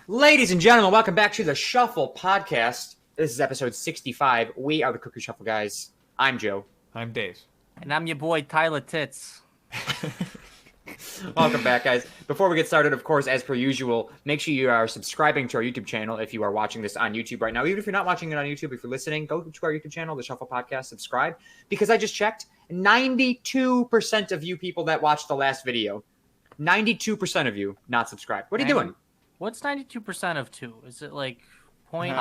Ladies and gentlemen, welcome back to the Shuffle Podcast. This is episode 65. We are the Cookie Shuffle guys. I'm Joe. I'm Dave. And I'm your boy, Tyler Tits. Welcome back, guys. Before we get started, of course, as per usual, make sure you are subscribing to our YouTube channel if you are watching this on YouTube right now. Even if you're not watching it on YouTube, if you're listening, go to our YouTube channel, the Shuffle Podcast, subscribe. Because I just checked, 92% of you people that watched the last video, 92% of you not subscribed. What are you doing? What's 92% of 2? Is it like point?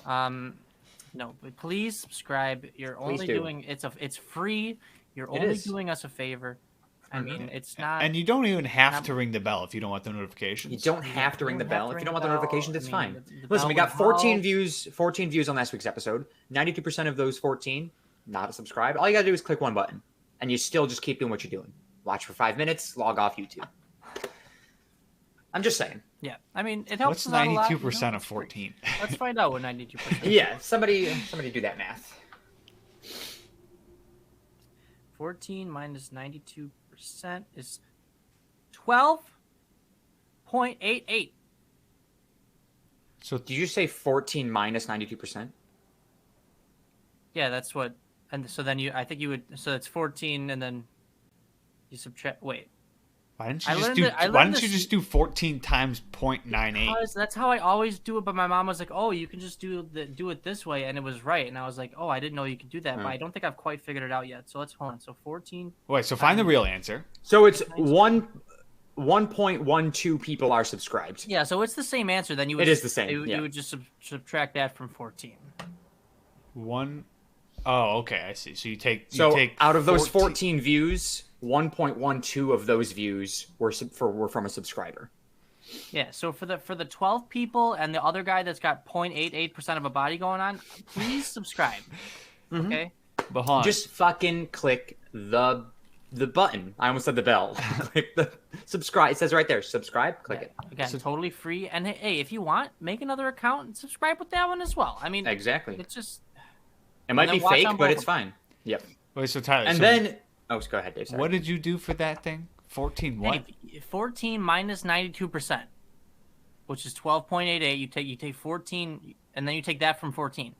No, but please subscribe. You're only doing it's free. You're only doing us a favor. I mean, it's not. And you don't even have to ring the bell if you don't want the notifications. You don't have to ring the bell. If you don't want the notifications, it's fine. Listen, we got 14 views on last week's episode. 92% of those 14 not a subscribe. All you got to do is click one button, and you still just keep doing what you're doing. Watch for 5 minutes, log off YouTube. I'm just saying. Yeah, I mean, it helps. What's 92% of 14? Let's find out what 92%. Yeah, somebody do that math. 14 minus 92% is 12.88. So did you say 14 minus 92%? Yeah, that's what. And so then I think you would. So it's 14, and then you subtract. Wait. Why didn't you just do 14 times 0.98? Because that's how I always do it. But my mom was like, "Oh, you can just do it this way," and it was right. And I was like, "Oh, I didn't know you could do that." But I don't think I've quite figured it out yet. So let's hold on. So 14. Wait. So find the real answer. So it's 1.12 people are subscribed. Yeah. So it's the same answer. Then you would. It is the same. You would just subtract that from 14. Oh, okay. I see. So you take out of those 14 views, 1.12 of those views were from a subscriber. Yeah, so for the 12 people and the other guy that's got 0.88% of a body going on, please subscribe. Okay? But hold on. Just fucking click the button. I almost said the bell. Click the subscribe. It says right there, subscribe. Click it. Again, totally free. And hey, if you want, make another account and subscribe with that one as well. I mean, exactly. It's just it might be fake, but it's fine. Yep. Wait, so Tyler. And then go ahead, Dave. Sorry. What did you do for that thing? 14 what? 14 minus 92%, which is 12.88. You take 14, and then you take that from 14.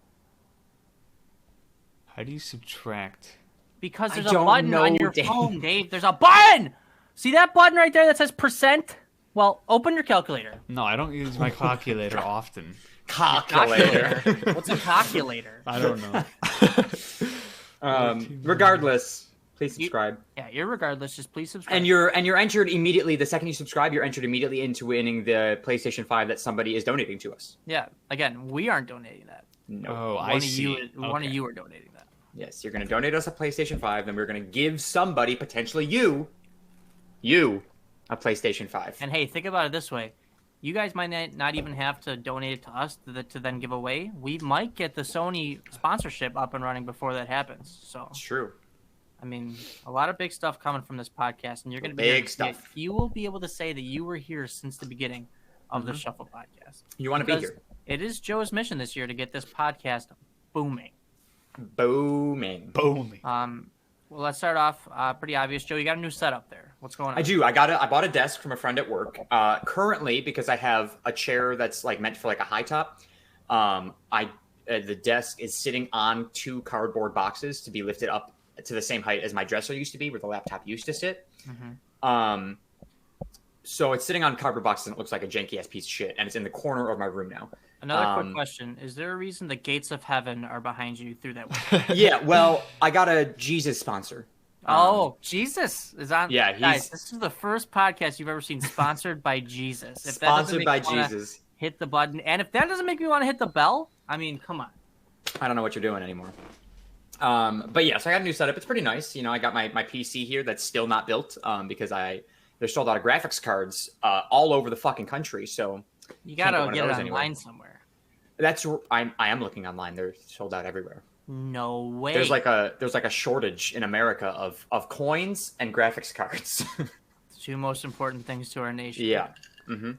How do you subtract? Because there's a button on your phone, Dave. There's a button! See that button right there that says percent? Well, open your calculator. No, I don't use my calculator often. Calculator. What's a calculator? I don't know. Regardless, please subscribe. You're regardless. Just please subscribe. And you're entered immediately. The second you subscribe, you're entered immediately into winning the PlayStation 5 that somebody is donating to us. Yeah. Again, we aren't donating that. No. Oh, I see. One of you are donating that. Yes, you're going to donate us a PlayStation 5, then we're going to give somebody, potentially you, a PlayStation 5. And hey, think about it this way. You guys might not even have to donate it to us to then give away. We might get the Sony sponsorship up and running before that happens. So it's true. I mean, a lot of big stuff coming from this podcast, and you're going to be big stuff. You will be able to say that you were here since the beginning of the Shuffle Podcast. You want to be here. It is Joe's mission this year to get this podcast booming. Booming. Well, let's start off pretty obvious. Joe, you got a new setup there. What's going on? I do. I bought a desk from a friend at work. Currently, because I have a chair that's like meant for like a high top, the desk is sitting on 2 cardboard boxes to be lifted up to the same height as my dresser used to be, where the laptop used to sit. So it's sitting on cardboard boxes and it looks like a janky ass piece of shit, and it's in the corner of my room now. Another quick question. Is there a reason the gates of heaven are behind you through that window? Yeah, well, I got a Jesus sponsor. Jesus is on. Yeah, guys, this is the first podcast you've ever seen sponsored by Jesus. If sponsored by Jesus. Hit the button. And if that doesn't make me want to hit the bell, I mean, come on. I don't know what you're doing anymore. But yeah, so I got a new setup. It's pretty nice. You know, I got my PC here that's still not built because there's sold out of graphics cards all over the fucking country. So you gotta get it online somewhere. I am looking online. They're sold out everywhere. No way. There's like a shortage in America of coins and graphics cards. The 2 most important things to our nation. Yeah. Mm-hmm.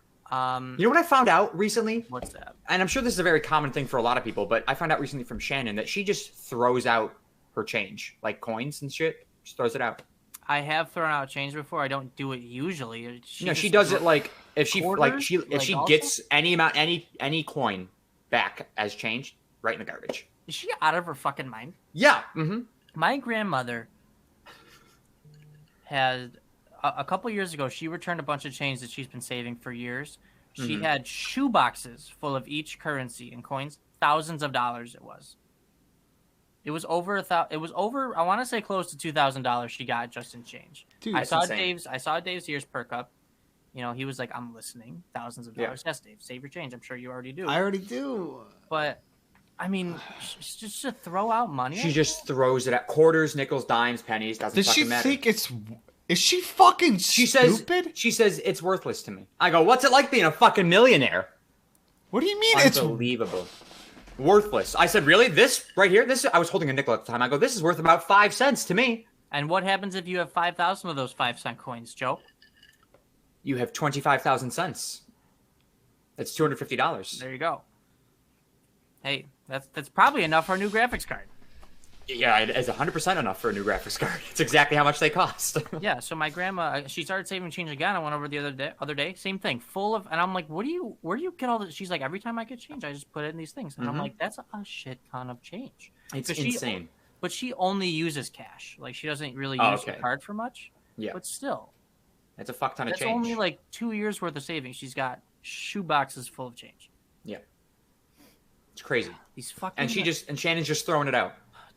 You know what I found out recently? What's that? And I'm sure this is a very common thing for a lot of people, but I found out recently from Shannon that she just throws out her change, like coins and shit. She throws it out. I have thrown out change before. I don't do it usually. She does it like If she Quarters, if she also? gets any amount any coin back as change, right in the garbage. Is she out of her fucking mind? Yeah. Mm-hmm. My grandmother had a couple years ago. She returned a bunch of change that she's been saving for years. She had shoe boxes full of each currency and coins, thousands of dollars. It was over It was over. I want to say close to $2,000. She got just in change. Dude, I saw insane. Dave's ears perk up. You know, he was like, "I'm listening. Thousands of dollars. Yes, Dave, save your change. I'm sure you already do." I already do. But I mean, just to throw out money. She just throws it at quarters, nickels, dimes, pennies. Doesn't Does fucking she matter. think it's? Is she fucking stupid? She says it's worthless to me. I go, what's it like being a fucking millionaire? What do you mean Unbelievable. Worthless. I said, really? This right here? I was holding a nickel at the time. I go, this is worth about 5 cents to me. And what happens if you have 5,000 of those 5-cent coins, Joe? You have 25,000 cents. That's $250. There you go. Hey, that's probably enough for a new graphics card. Yeah, it is 100% enough for a new graphics card. It's exactly how much they cost. Yeah, so my grandma, she started saving change again. I went over the other day, same thing, full of, and I'm like, where do you get all this? She's like, every time I get change, I just put it in these things. And I'm like, that's a shit ton of change. It's insane. But she only uses cash. Like, she doesn't really use her card for much. Yeah. But still. That's a fuck ton of change. That's only like 2 years worth of savings. She's got shoe boxes full of change. Yeah. It's crazy. These fucking... And Shannon's just throwing it out.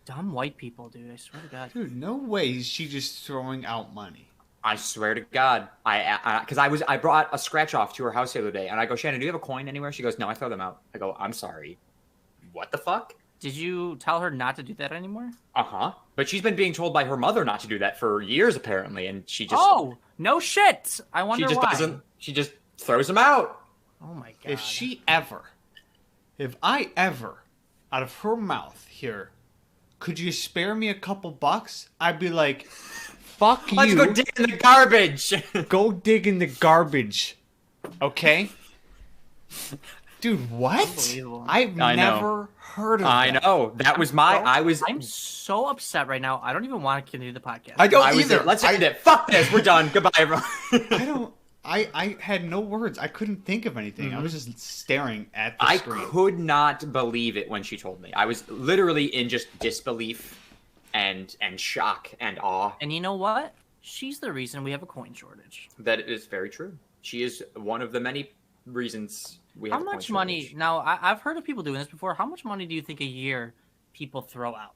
Dumb white people, dude. I swear to God. Dude, no way is she just throwing out money. I swear to God. I brought a scratch off to her house the other day, and I go, Shannon, do you have a coin anywhere? She goes, no, I throw them out. I go, I'm sorry. What the fuck? Did you tell her not to do that anymore? Uh-huh. But she's been being told by her mother not to do that for years, apparently, and she just... Oh, no shit! I wonder why. She just throws them out. Oh my God. If I ever, out of her mouth here, could you spare me a couple bucks? I'd be like, fuck you. Let's go dig in the garbage. Go dig in the garbage. Okay? Dude, what? I've never heard of that. I know. That was I'm so upset right now. I don't even want to continue the podcast. I don't either. Let's end it. Fuck this. We're done. Goodbye, everyone. I had no words. I couldn't think of anything. I was just staring at the screen. I could not believe it when she told me. I was literally in just disbelief and shock and awe. And you know what? She's the reason we have a coin shortage. That is very true. She is one of the many reasons we have a coin shortage. How much money? Now, I've heard of people doing this before. How much money do you think a year people throw out?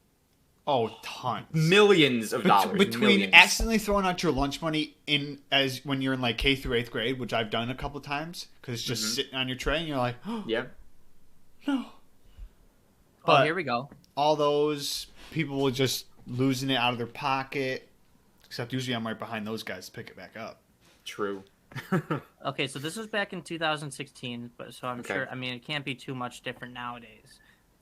Oh, tons. Millions of dollars. Between accidentally throwing out your lunch money when you're in like K through 8th grade, which I've done a couple of times, because it's just sitting on your tray and you're like, oh, yeah, no. But here we go. All those people will just losing it out of their pocket, except usually I'm right behind those guys to pick it back up. True. Okay, so this was back in 2016, but so I'm sure, I mean, it can't be too much different nowadays.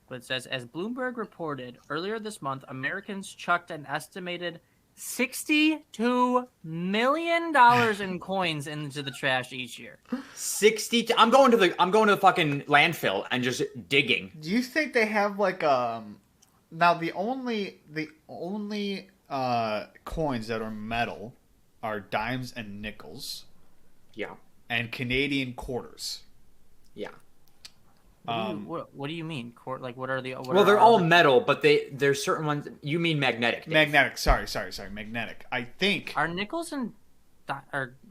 But it says, as Bloomberg reported, earlier this month, Americans chucked an estimated $62 million in coins into the trash each year. I'm going to the fucking landfill and just digging. Do you think they have like now the only coins that are metal are dimes and nickels. Yeah. And Canadian quarters. Yeah. What do you mean? What are the? They're all metal, but there's certain ones. You mean magnetic? Dave. Magnetic. Sorry. Magnetic. I think are nickels and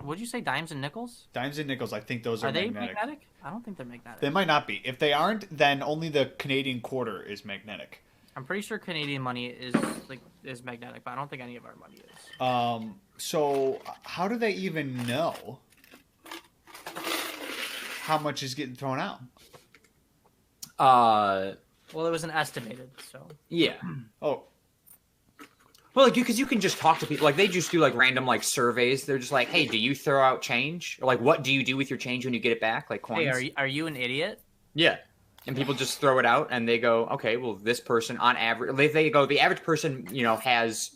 would you say dimes and nickels? Dimes and nickels. I think those are magnetic. Are they magnetic? I don't think they're magnetic. They might not be. If they aren't, then only the Canadian quarter is magnetic. I'm pretty sure Canadian money is magnetic, but I don't think any of our money is. So how do they even know how much is getting thrown out? Well, it was an estimated, so. Yeah. Oh. Well, because you can just talk to people. Like, they just do, like, random, like, surveys. They're just like, hey, do you throw out change? Or, like, what do you do with your change when you get it back? Like, coins? Hey, are you an idiot? Yeah. And people just throw it out, and they go, okay, well, this person, on average, they go, the average person, has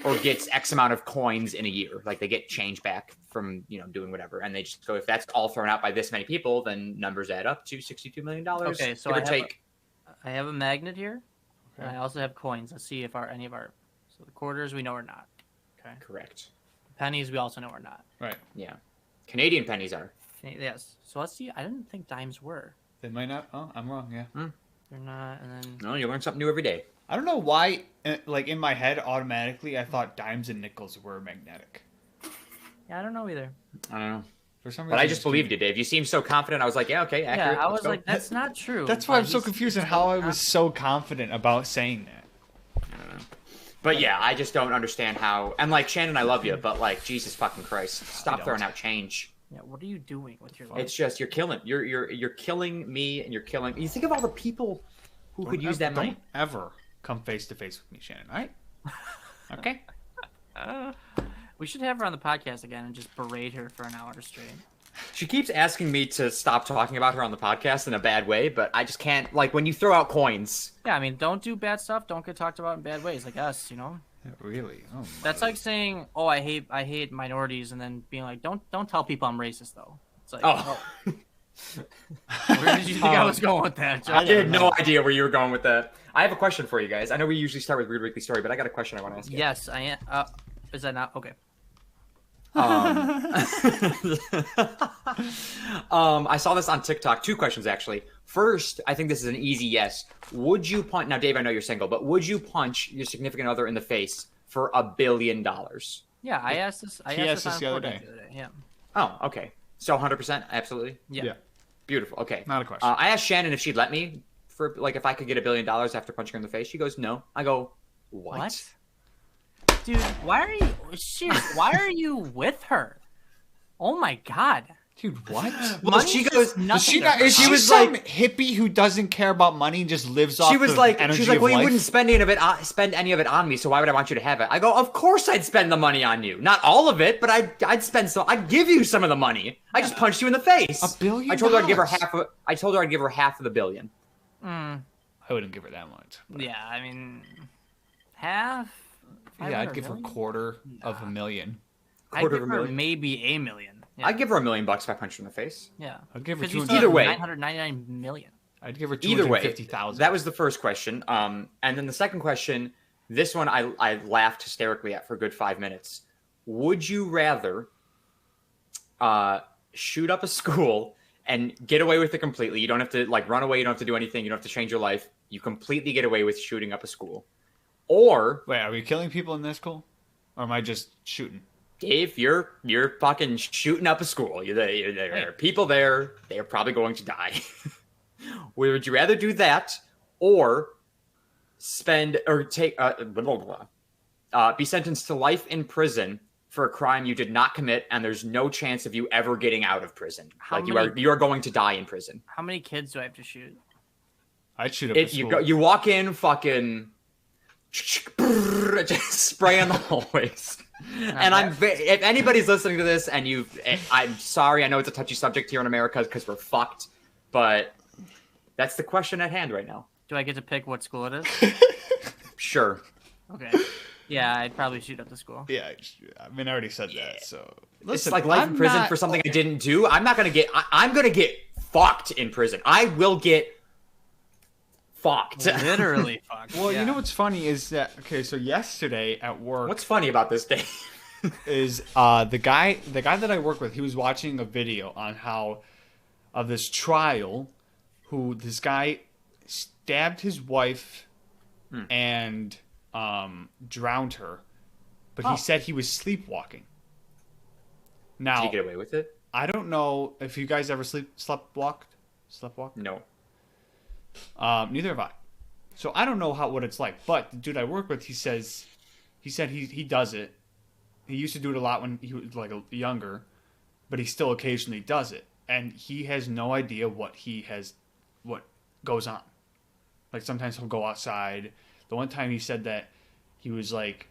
or gets X amount of coins in a year. Like, they get change back from, doing whatever. And they just go, if that's all thrown out by this many people, then numbers add up to $62 million. Okay, so I have a magnet here, and I also have coins. Let's see if any of our... So the quarters, we know are not. Okay. Correct. The pennies, we also know are not. Right. Yeah. Canadian pennies are. Yes. So let's see. I didn't think dimes were. They might not. Oh, I'm wrong. Yeah. They're not. And then. No, you learn something new every day. I don't know why. Like in my head, automatically, I thought dimes and nickels were magnetic. Yeah, I don't know either. I don't know. For some reason, But I just believed you, Dave. You seemed so confident. I was like, yeah, okay, accurate. Yeah, I let's was go. like, that's not true. That's why I'm so confused on how I was so confident about saying that. I don't know. But yeah, I just don't understand how. And like Shannon, I love you, but like Jesus fucking Christ, stop throwing out change. Yeah, what are you doing with your life? It's just you're killing. You're killing me, and you're killing. You think of all the people who could use that money. Don't ever come face to face with me, Shannon. All right? Okay. We should have her on the podcast again and just berate her for an hour straight. She keeps asking me to stop talking about her on the podcast in a bad way, but I just can't. Like when you throw out coins. Yeah, I mean, don't do bad stuff. Don't get talked about in bad ways, like us. Really? Oh, That's like saying, "Oh, I hate minorities," and then being like, "Don't tell people I'm racist, though." It's like, oh. Where did you think I was going with that, Joe? I had no idea where you were going with that. I have a question for you guys. I know we usually start with Weird Weekly Story, but I got a question I want to ask you. Yes, I am. Is that not okay? I saw this on TikTok. 2 questions, actually. First, I think this is an easy yes. Would you punch... Now, Dave, I know you're single, but would you punch your significant other in the face for $1 billion? Yeah, I asked this. I asked this the other day. Yeah. Oh, okay. So 100%? Absolutely? Yeah. Beautiful. Okay. Not a question. I asked Shannon if she'd let me for, like, if I could get $1 billion after punching her in the face. She goes, no. I go, what? Dude, why are you... Serious, why are you with her? Oh, my God. Dude, what? Well, she goes... Is she was some hippie who doesn't care about money and just lives off she was the like, energy she's like, of well, you life? wouldn't spend any of it on me, so why would I want you to have it? I go, of course I'd spend the money on you. Not all of it, but I'd spend some. I'd give you some of the money. I just punched you in the face. $1 billion? I told her I'd give her half of. I told her I'd give her half of the $1 billion. I wouldn't give her that much. Yeah, I mean, half. Yeah, I'd give her $250,000. I'd give her maybe $1 million. Yeah. I'd give her $1 million if I punched her in the face. Yeah. I'd give her Either way, $999 million. I'd give her Either way, $250,000. that was the first question. And then the second question, this one I laughed hysterically at for a good 5 minutes. Would you rather shoot up a school and get away with it completely? You don't have to like run away. You don't have to do anything. You don't have to change your life. You completely get away with shooting up a school. Or wait, are we killing people in this school, or am I just shooting? Dave, you're fucking shooting up a school. There are people there. They are probably going to die. Would you rather do that, or be sentenced to life in prison for a crime you did not commit, and there's no chance of you ever getting out of prison? You are going to die in prison. How many kids do I have to shoot? I'd shoot up a school. You walk in, fucking just spray on the hallways. And if anybody's listening to this, and I'm sorry, I know it's a touchy subject here in America because we're fucked, but that's the question at hand right now. Do I get to pick what school it is? Sure. Okay. Yeah, I'd probably shoot up the school. Yeah, I mean, I already said that. So listen, it's like life in prison for something I didn't do. I'm not gonna get. I'm gonna get fucked in prison. I will get fucked. Literally fucked. Well, you know what's funny is that so yesterday at work. What's funny about this day is the guy that I work with. He was watching a video on how of this trial, who this guy stabbed his wife and drowned her, but he said he was sleepwalking. Now, did he get away with it? I don't know if you guys ever sleptwalked. No. Neither have I. So I don't know what it's like. But the dude I work with, he said he does it. He used to do it a lot when he was like younger, but he still occasionally does it, and he has no idea what goes on. Like sometimes he'll go outside. The one time he said that he was like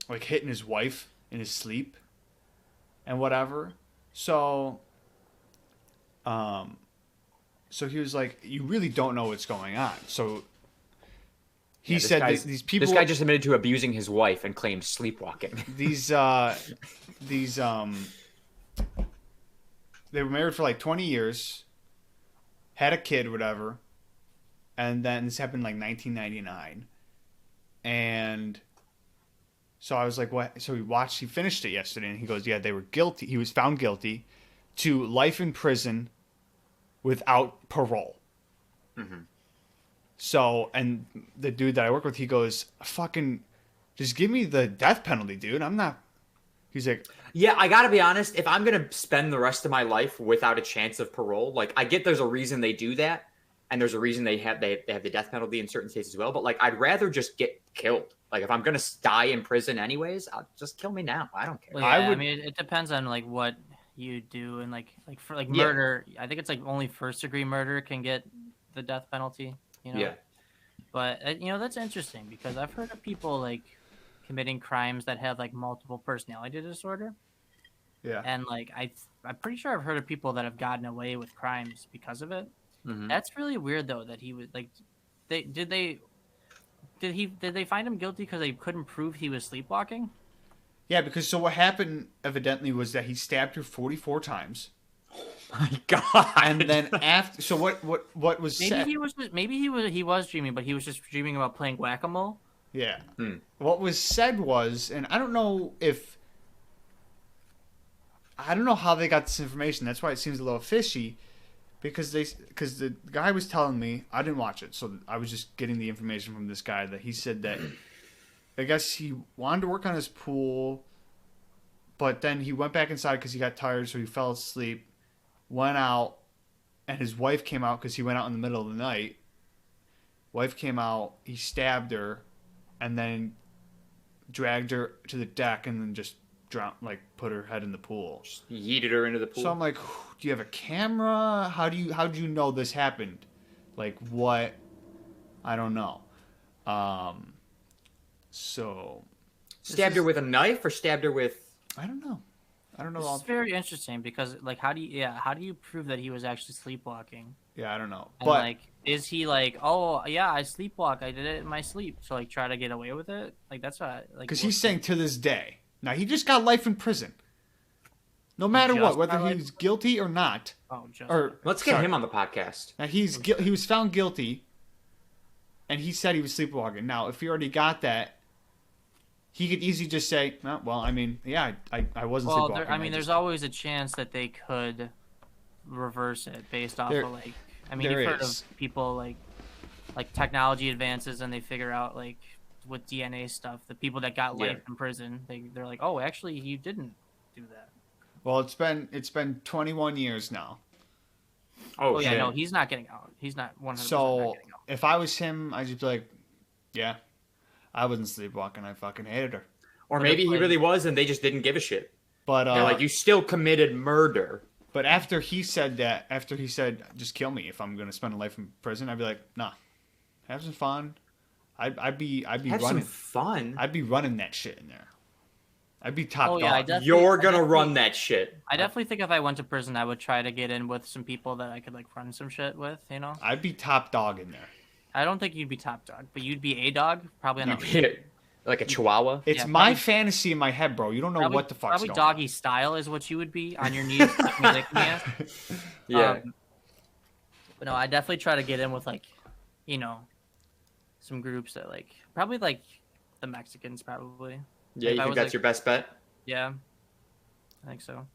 hitting his wife in his sleep and whatever. So he was like, you really don't know what's going on. So he said these people. This guy just admitted to abusing his wife and claimed sleepwalking. These they were married for like 20 years, had a kid or whatever, and then this happened like 1999. And so I was like, what? So he finished it yesterday, and he goes, yeah, they were guilty. He was found guilty. to life in prison without parole. Mm-hmm. So, and the dude that I work with, he goes, fucking, just give me the death penalty, dude. I'm not. He's like, yeah, I gotta be honest. If I'm gonna spend the rest of my life without a chance of parole, like I get there's a reason they do that, and there's a reason they have the death penalty in certain states as well. But like, I'd rather just get killed. Like, if I'm gonna die in prison anyways, I'll just kill me now. I don't care. Well, yeah, I mean, it depends on like what you do, and like for like murder. I think it's like only first degree murder can get the death penalty. You know? Yeah. But that's interesting because I've heard of people like committing crimes that have like multiple personality disorder. yeah. And like I'm pretty sure I've heard of people that have gotten away with crimes because of it. Mm-hmm. That's really weird though that he was like did they find him guilty because they couldn't prove he was sleepwalking? Yeah, because so what happened evidently was that he stabbed her 44 times. My God. And then after, so what was Maybe said? he was dreaming, but he was just dreaming about playing whack-a-mole. Yeah. What was said was, and I don't know how they got this information. That's why it seems a little fishy, because the guy was telling me, I didn't watch it, so I was just getting the information from this guy that he said that I guess he wanted to work on his pool, but then he went back inside because he got tired, so he fell asleep, went out, and his wife came out because he went out in the middle of the night. Wife came out, he stabbed her, and then dragged her to the deck and then just drowned, like put her head in the pool. Just yeeted her into the pool. So I'm like, do you have a camera? How do you know this happened? Like what? I don't know. So stabbed her with a knife or stabbed her with? I don't know. It's very interesting because like how do you prove that he was actually sleepwalking? Yeah, I don't know. And, but like, is he like, oh yeah, I sleepwalk, I did it in my sleep, so like try to get away with it? Like that's what like because he's saying to this day. Now he just got life in prison. No matter what, whether he's guilty or not. Oh, just let's get him on the podcast. Now he was found guilty, and he said he was sleepwalking. Now if he already got that, he could easily just say, oh, well, I mean, yeah, I wasn't sleepwalking. I mean, there's always a chance that they could reverse it based off of like. I mean, you've heard of people like technology advances and they figure out like with DNA stuff, the people that got life in prison, they're like, oh, actually, you didn't do that. Well, it's been 21 years now. Oh yeah, no, he's not getting out. He's not 100% so not getting out. If I was him, I'd just be like, yeah, I wasn't sleepwalking. I fucking hated her. Or maybe he really was, and they just didn't give a shit. But they're like, you still committed murder. But after he said, just kill me if I'm gonna spend a life in prison, I'd be like, nah, have some fun. I'd be have running. Some fun. I'd be running that shit in there. I'd be top dog. You're gonna run that shit. I definitely think if I went to prison, I would try to get in with some people that I could like run some shit with. You know. I'd be top dog in there. I don't think you'd be top dog, but you'd be a dog, probably on like a chihuahua. It's my fantasy in my head, bro. You don't know what the fuck's probably going on. doggy style is what you would be on your knees. Yeah. But no, I definitely try to get in with like, some groups that like probably like the Mexicans probably. Yeah, you think that's your best bet? Yeah, I think so.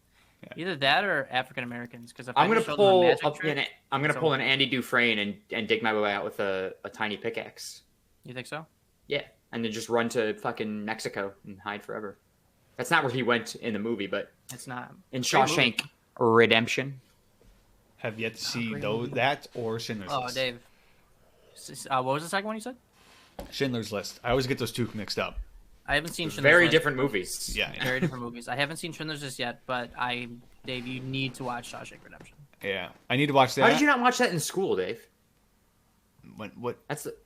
Yeah. Either that or African Americans, because I'm gonna pull an Andy Dufresne and dig my way out with a tiny pickaxe. You think so? Yeah, and then just run to fucking Mexico and hide forever. That's not where he went in the movie, but it's not in Shawshank Redemption. Have yet to see that or Schindler's List. Oh, Dave. What was the second one you said? Schindler's List. I always get those two mixed up. I haven't seen Schindler's Very List. different movies. Yeah. Very different movies. I haven't seen Schindler's List yet, but Dave, you need to watch Shawshank Redemption. Yeah, I need to watch that. How did you not watch that in school, Dave? What?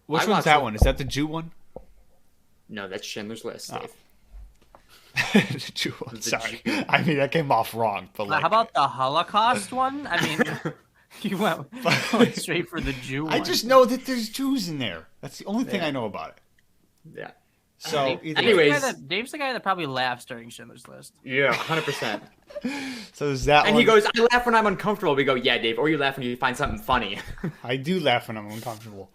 Which one's that one? Is that the Jew one? No, that's Schindler's List, Dave. The Jew one. Sorry. I mean, that came off wrong. But how about the Holocaust one? I mean, you went straight for the Jew one. I just know that there's Jews in there. That's the only thing I know about it. Yeah. So, Dave's the guy that probably laughs during Schindler's List. Yeah, 100%. So is that and one... he goes, I laugh when I'm uncomfortable. We go, yeah, Dave. Or you laugh when you find something funny. I do laugh when I'm uncomfortable.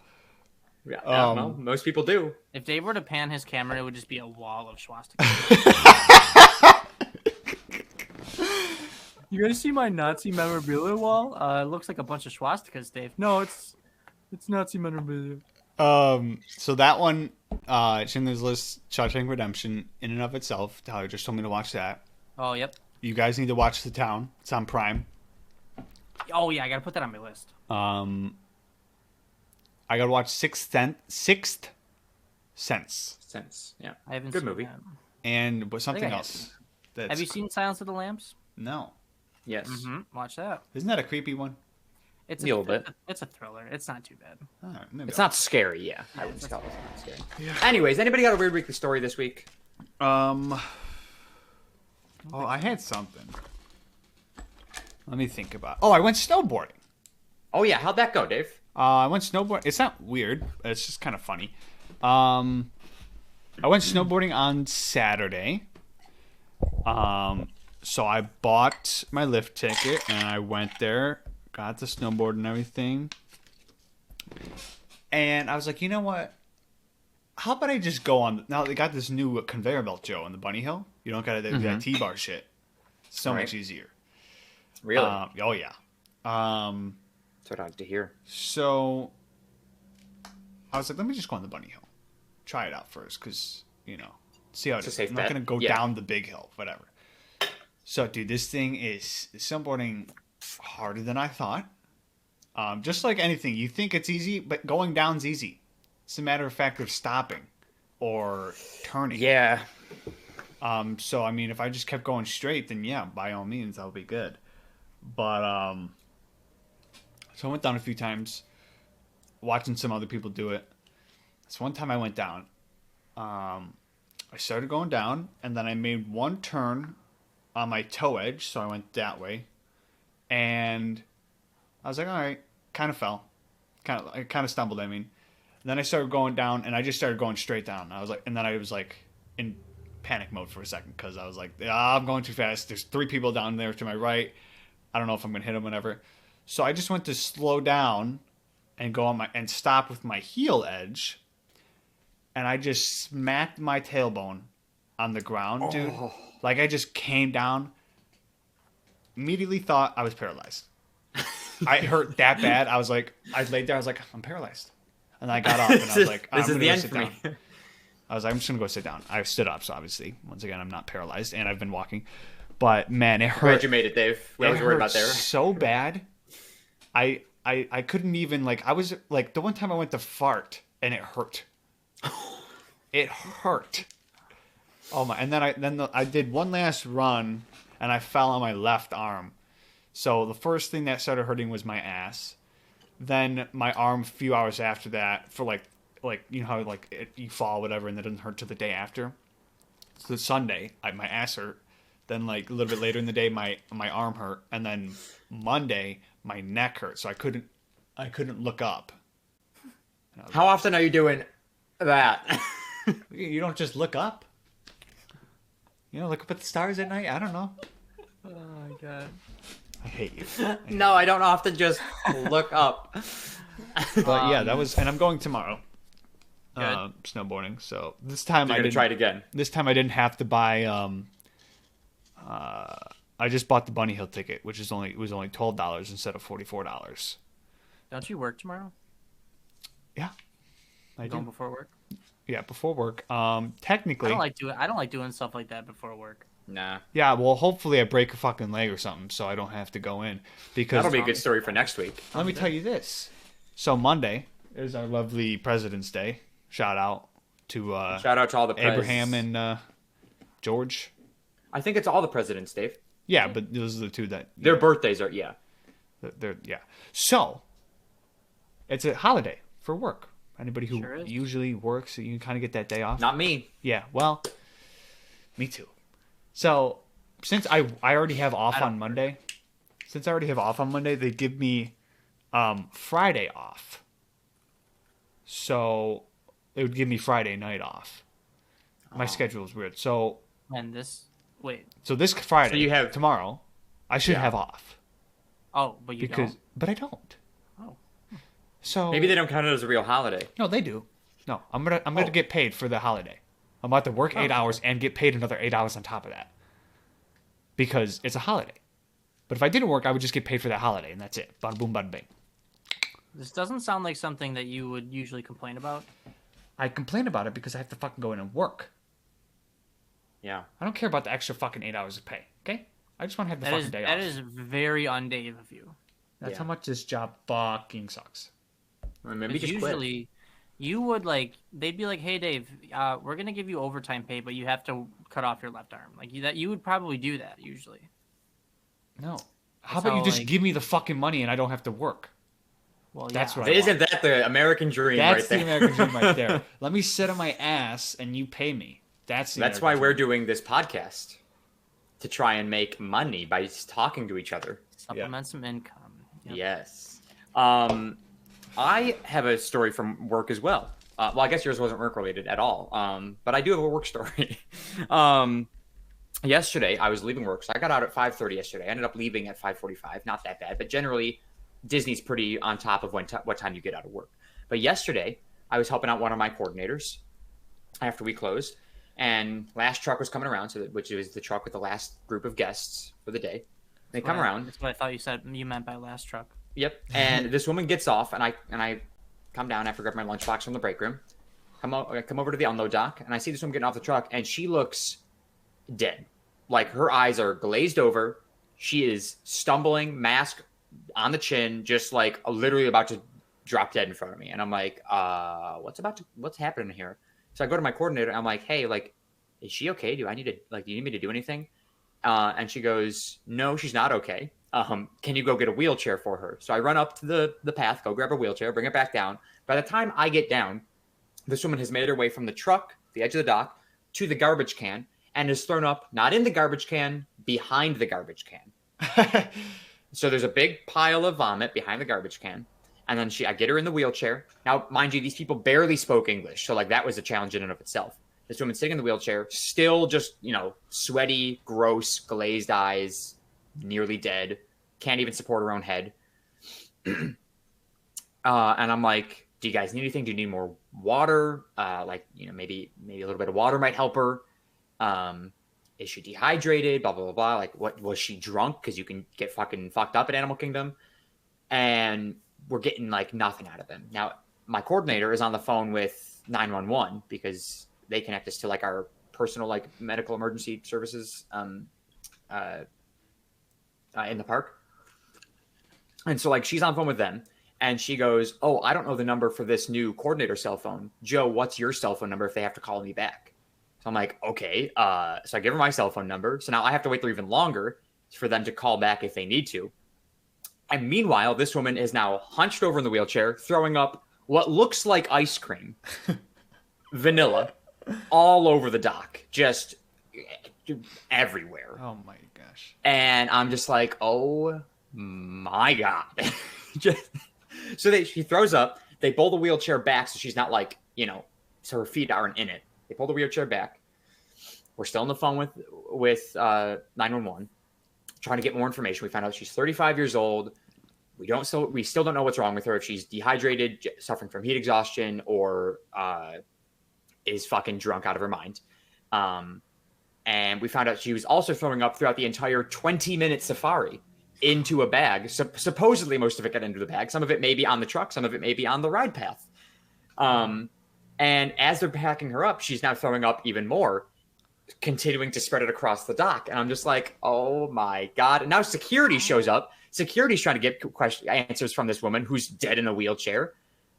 Yeah, well, most people do. If Dave were to pan his camera, it would just be a wall of swastikas. You guys see my Nazi memorabilia wall? It looks like a bunch of swastikas, Dave. No, it's Nazi memorabilia. So that one, Schindler's List, Shawshank Redemption, in and of itself. Tyler just told me to watch that. Oh, yep. You guys need to watch The Town. It's on Prime. Oh, yeah, I gotta put that on my list. I gotta watch Sixth Sense. Yeah. I haven't Good seen movie. that. And something I have else. Have you seen Silence of the Lambs? No. Yes. Mm-hmm. Watch that. Isn't that a creepy one? It's A little bit. It's a thriller. It's not too bad. Maybe It's not scary, yeah. I wouldn't call it not scary. Yeah. Anyways, anybody got a weird weekly story this week? Oh, I had something. Let me think about. Oh, I went snowboarding. Oh yeah, how'd that go, Dave? I went snowboarding. It's not weird. It's just kind of funny. I went snowboarding on Saturday. So I bought my lift ticket and I went there, got the snowboard and everything. And I was like, you know what? How about I just go on? Now they got this new conveyor belt, Joe, on the bunny hill. You don't got to do that T-bar shit. So much easier. Really? Oh yeah. That's what I like to hear. So I was like, let me just go on the bunny hill, try it out first, because see how it is. I'm not gonna go down the big hill, whatever. So, dude, this thing is snowboarding harder than I thought. Just like anything, you think it's easy, but going down's easy. It's a matter of fact of stopping or turning. Yeah. So I mean, if I just kept going straight, then yeah, by all means, I'll be good. But so I went down a few times, watching some other people do it. So one time I went down. I started going down, and then I made one turn on my toe edge, so I went that way, and I was like, all right, kind of fell, I kind of stumbled. I mean, and then I started going down, and I just started going straight down. I was like, and then I was like in panic mode for a second because I was like, I'm going too fast. There's 3 people down there to my right. I don't know if I'm gonna hit them, whatever. So I just went to slow down and go on and stop with my heel edge, and I just smacked my tailbone on the ground, dude. Like I just came down. Immediately thought I was paralyzed. I hurt that bad. I was like, I laid there. I was like, I'm paralyzed. And I got up and I was like, I'm going to go sit down. I was like, I'm just going to go sit down. I stood up, so obviously, once again, I'm not paralyzed, and I've been walking. But man, it hurt. Glad you made it, Dave. We always worried about there. So bad. I couldn't even I was like the one time I went to fart and it hurt. It hurt. Oh my! And then I did one last run and I fell on my left arm. So the first thing that started hurting was my ass. Then my arm a few hours after that for like you know how you fall whatever and that doesn't hurt till the day after. So Sunday my ass hurt. Then a little bit later in the day my arm hurt, and then Monday my neck hurt. So I couldn't look up. How often are you doing that? You don't just look up. Look up at the stars at night. I don't know. Oh my god. I hate you. No, I don't often just look up. But yeah, that was, and I'm going tomorrow. Good. Snowboarding. So this time You're gonna try it again. This time I didn't have to buy. I just bought the bunny hill ticket, which was only $12 instead of $44. Don't you work tomorrow? Yeah, I Going do. before work? Yeah, before work. Technically, I don't like doing stuff like that before work. Nah. yeah. Well, hopefully I break a fucking leg or something, so I don't have to go in. Because That'll be a good story for next week. let me tell you this. So Monday is our lovely President's Day. Shout out to Shout out to all the Abraham and George. I think it's all the presidents, Dave. Yeah, but those are the two that Their birthdays are they're yeah. So it's a holiday for work. Anybody who Sure is. usually works, you can kind of get that day off. not me. Yeah, well, me too. So since I already have off on Monday, they give me Friday off. So it would give me Friday night off. My schedule is weird. So And wait. this Friday, So you have- tomorrow, I should have off Oh, but you don't. but I don't. Oh. So Maybe they don't count it as a real holiday. No, they do. No, I'm gonna get paid for the holiday. I'm about to work 8 hours and get paid another 8 hours on top of that because it's a holiday. But if I didn't work, I would just get paid for that holiday, and that's it. Bada boom, bada bing. This doesn't sound like something that you would usually complain about. I complain about it because I have to fucking go in and work. Yeah. I don't care about the extra fucking 8 hours of pay, okay? I just want to have the fucking day off. That is very un-Dave of you. That's how much this job fucking sucks. Or maybe just usually, you would they'd be like, "Hey, Dave, we're gonna give you overtime pay, but you have to cut off your left arm." Like you would probably do that usually. No. How about you just give me the fucking money and I don't have to work? Well, that's yeah. right. Isn't that the American dream? That's right there? the American dream right there. Let me sit on my ass and you pay me. That's why we're doing this podcast, to try and make money by talking to each other. Supplement some income. Yep. Yes. I have a story from work as well. Well, I guess yours wasn't work related at all. But I do have a work story. Yesterday, I was leaving work, so I got out at 5:30 yesterday. I ended up leaving at 5:45. Not that bad, but generally, Disney's pretty on top of what time you get out of work. But yesterday, I was helping out one of my coordinators after we closed, and last truck was coming around, which is the truck with the last group of guests for the day. They come around. That's what I thought you meant by last truck. Yep. And this woman gets off, and I come down after grabbing my lunchbox from the break room. Come over to the unload dock, and I see this woman getting off the truck, and she looks dead. Like, her eyes are glazed over. She is stumbling, mask on the chin, just like literally about to drop dead in front of me. And I'm like, what's happening here? So I go to my coordinator, and I'm like, hey, like, is she okay? Do you need me to do anything? And she goes, no, she's not okay. Can you go get a wheelchair for her? So I run up to the path, go grab a wheelchair, bring it back down. By the time I get down, this woman has made her way from the truck, the edge of the dock, to the garbage can, and is thrown up, not in the garbage can, behind the garbage can. So there's a big pile of vomit behind the garbage can. And then I get her in the wheelchair. Now, mind you, these people barely spoke English. So, like, that was a challenge in and of itself. This woman sitting in the wheelchair, still just, sweaty, gross, glazed eyes, nearly dead, can't even support her own head. And I'm like, do you guys need anything? Do you need more water? Maybe a little bit of water might help her. Is she dehydrated? Blah, blah, blah, blah. Like, what was she drunk? Because you can get fucking fucked up at Animal Kingdom. And we're getting, like, nothing out of them. Now, my coordinator is on the phone with 911 because they connect us to, like, our personal, like, medical emergency services in the park. And so, like, she's on the phone with them. And she goes, oh, I don't know the number for this new coordinator cell phone. Joe, what's your cell phone number if they have to call me back? So I'm like, okay. So I give her my cell phone number. So now I have to wait there even longer for them to call back if they need to. And meanwhile, this woman is now hunched over in the wheelchair, throwing up what looks like ice cream, vanilla, all over the dock, just everywhere. Oh my gosh. And I'm just like, oh my God. She throws up. They pull the wheelchair back so she's not like, so her feet aren't in it. They pull the wheelchair back. We're still on the phone with 911, trying to get more information. We found out she's 35 years old. We still don't know what's wrong with her, if she's dehydrated, suffering from heat exhaustion, or is fucking drunk out of her mind. And we found out she was also throwing up throughout the entire 20-minute safari into a bag. Supposedly, most of it got into the bag. Some of it may be on the truck. Some of it may be on the ride path. And as they're packing her up, she's now throwing up even more, continuing to spread it across the dock. And I'm just like, oh my God. And now security shows up. Security's trying to get answers from this woman who's dead in a wheelchair.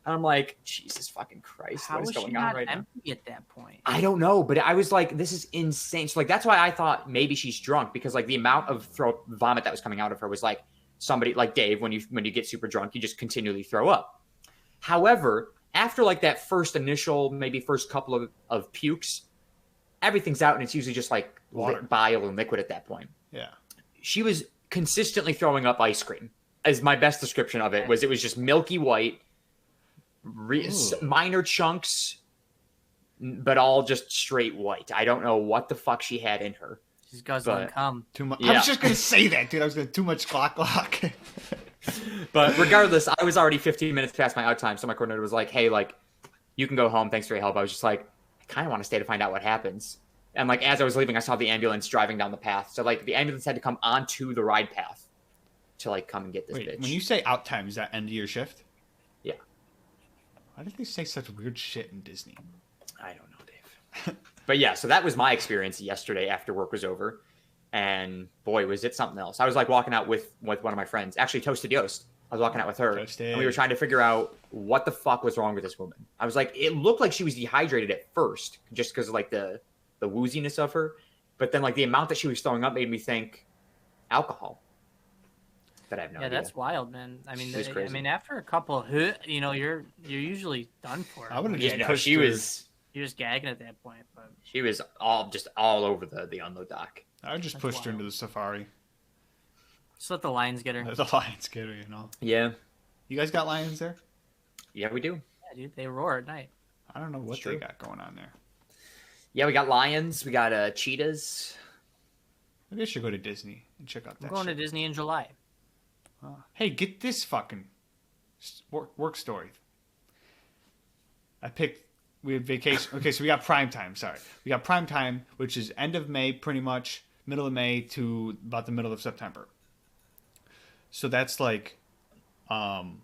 And I'm like, Jesus fucking Christ, what is going on right now? How was she not empty at that point? I don't know, but I was like, this is insane. So, like, that's why I thought maybe she's drunk, because, like, the amount of vomit that was coming out of her was like somebody like Dave, when you get super drunk, you just continually throw up. However, after, like, that first couple of pukes, everything's out, and it's usually just like bile and liquid at that point. Yeah. She was consistently throwing up ice cream, as my best description of it was. It was just milky white, minor chunks, but all just straight white. I don't know what the fuck she had in her. She's guzzling cum. Too much. Yeah. I was just gonna say that, dude. I was gonna too much clock. But regardless, I was already 15 minutes past my out time, so my coordinator was like, hey, like, you can go home. Thanks for your help. I was just like, I kind of want to stay to find out what happens. And, like, as I was leaving, I saw the ambulance driving down the path. So, like, the ambulance had to come onto the ride path to like come and get this Wait, bitch. when you say out time, is that end of your shift? Yeah. Why did they say such weird shit in Disney? I don't know, Dave. But yeah, so that was my experience yesterday after work was over. And boy, was it something else. I was like walking out with one of my friends, actually Toasted Yost. I was walking out with her, and we were trying to figure out what the fuck was wrong with this woman. I was like, it looked like she was dehydrated at first, just because of like the wooziness of her. But then like the amount that she was throwing up made me think alcohol. But I have no idea. Yeah, that's wild, man. I mean, She's crazy. I mean, after a couple, you know, you're usually done for. I would have just pushed she her. was. You're just gagging at that point, but She was all over the unload dock. I just pushed her into the safari. just let the lions get her. The lions get her, you know. Yeah. You guys got lions there? Yeah, we do. Yeah, dude, they roar at night. I don't know what they got going on there. Yeah, we got lions. We got cheetahs. Maybe I should go to Disney and check out that We're going to Disney in July. Hey, get this fucking work story. We had vacation. Okay, so we got prime time. Sorry. We got prime time, which is end of May, pretty much, middle of May to about the middle of September. So that's like, it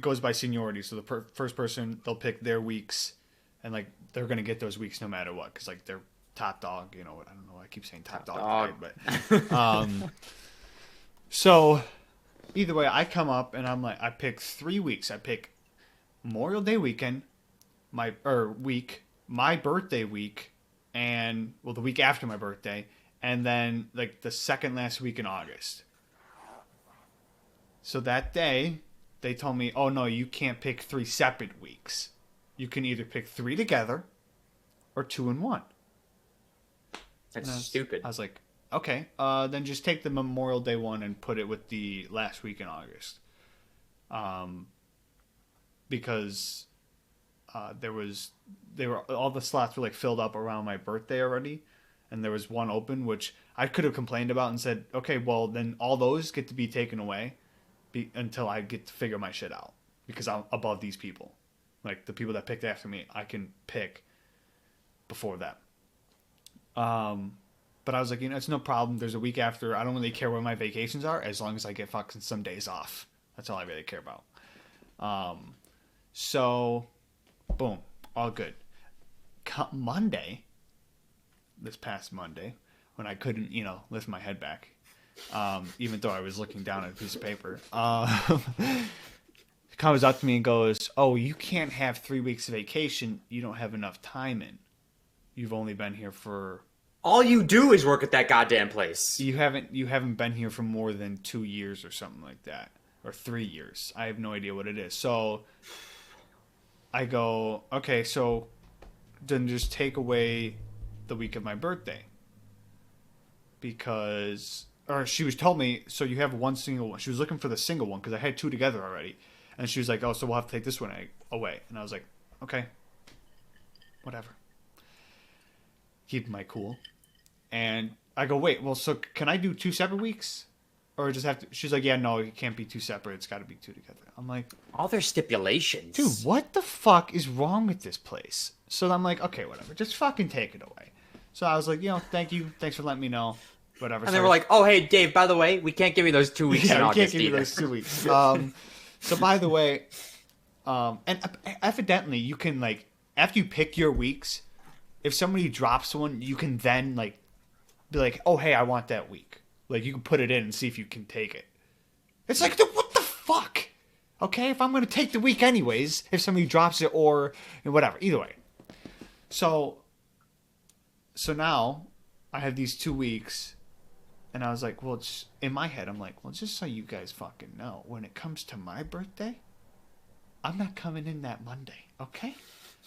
goes by seniority. So the first person, they'll pick their weeks, and like they're gonna get those weeks no matter what, because like they're top dog. You know what? I don't know why I keep saying top dog, but so either way, I come up and I'm like, I pick 3 weeks. I pick Memorial Day weekend, my birthday week, and the week after my birthday, and then like the second last week in August. So that day, they told me, oh no, you can't pick 3 separate weeks. You can either pick 3 together or 2 in 1. That's stupid. I was like, okay, then just take the Memorial Day one and put it with the last week in August. Because all the slots were like filled up around my birthday already, and there was one open, which I could have complained about and said, okay, well then all those get to be taken away until I get to figure my shit out, because I'm above these people. Like the people that picked after me, I can pick before them. But I was like, it's no problem. There's a week after. I don't really care where my vacations are, as long as I get fucking some days off. That's all I really care about. So, boom, all good. Monday, this past Monday, when I couldn't, lift my head back, even though I was looking down at a piece of paper, comes up to me and goes, "Oh, you can't have 3 weeks of vacation. You don't have enough time in. You've only been here for." All you do is work at that goddamn place. You haven't been here for more than 2 years or something like that, or 3 years. I have no idea what it is. So I go, okay, so then just take away the week of my birthday, or she was told me, so you have one single one. She was looking for the single one because I had 2 together already, and she was like, oh, so we'll have to take this one away. And I was like, okay, whatever. Keep my cool. And I go, wait, well, so can I do 2 separate weeks? Or just have to... She's like, yeah, no, it can't be 2 separate. It's got to be 2 together. I'm like... All their stipulations. Dude, what the fuck is wrong with this place? So I'm like, okay, whatever. Just fucking take it away. So I was like, thank you. Thanks for letting me know. Whatever. And they were like, oh, hey, Dave, by the way, we can't give you those 2 weeks in August. We can't give you those 2 weeks. So by the way... and evidently, you can, like... After you pick your weeks... If somebody drops one, you can then, like, be like, oh, hey, I want that week. Like, you can put it in and see if you can take it. It's like, what the fuck? Okay, if I'm going to take the week anyways, if somebody drops it or whatever. Either way. So now, I have these 2 weeks, and I was like, well, in my head, I'm like, well, just so you guys fucking know, when it comes to my birthday, I'm not coming in that Monday, okay?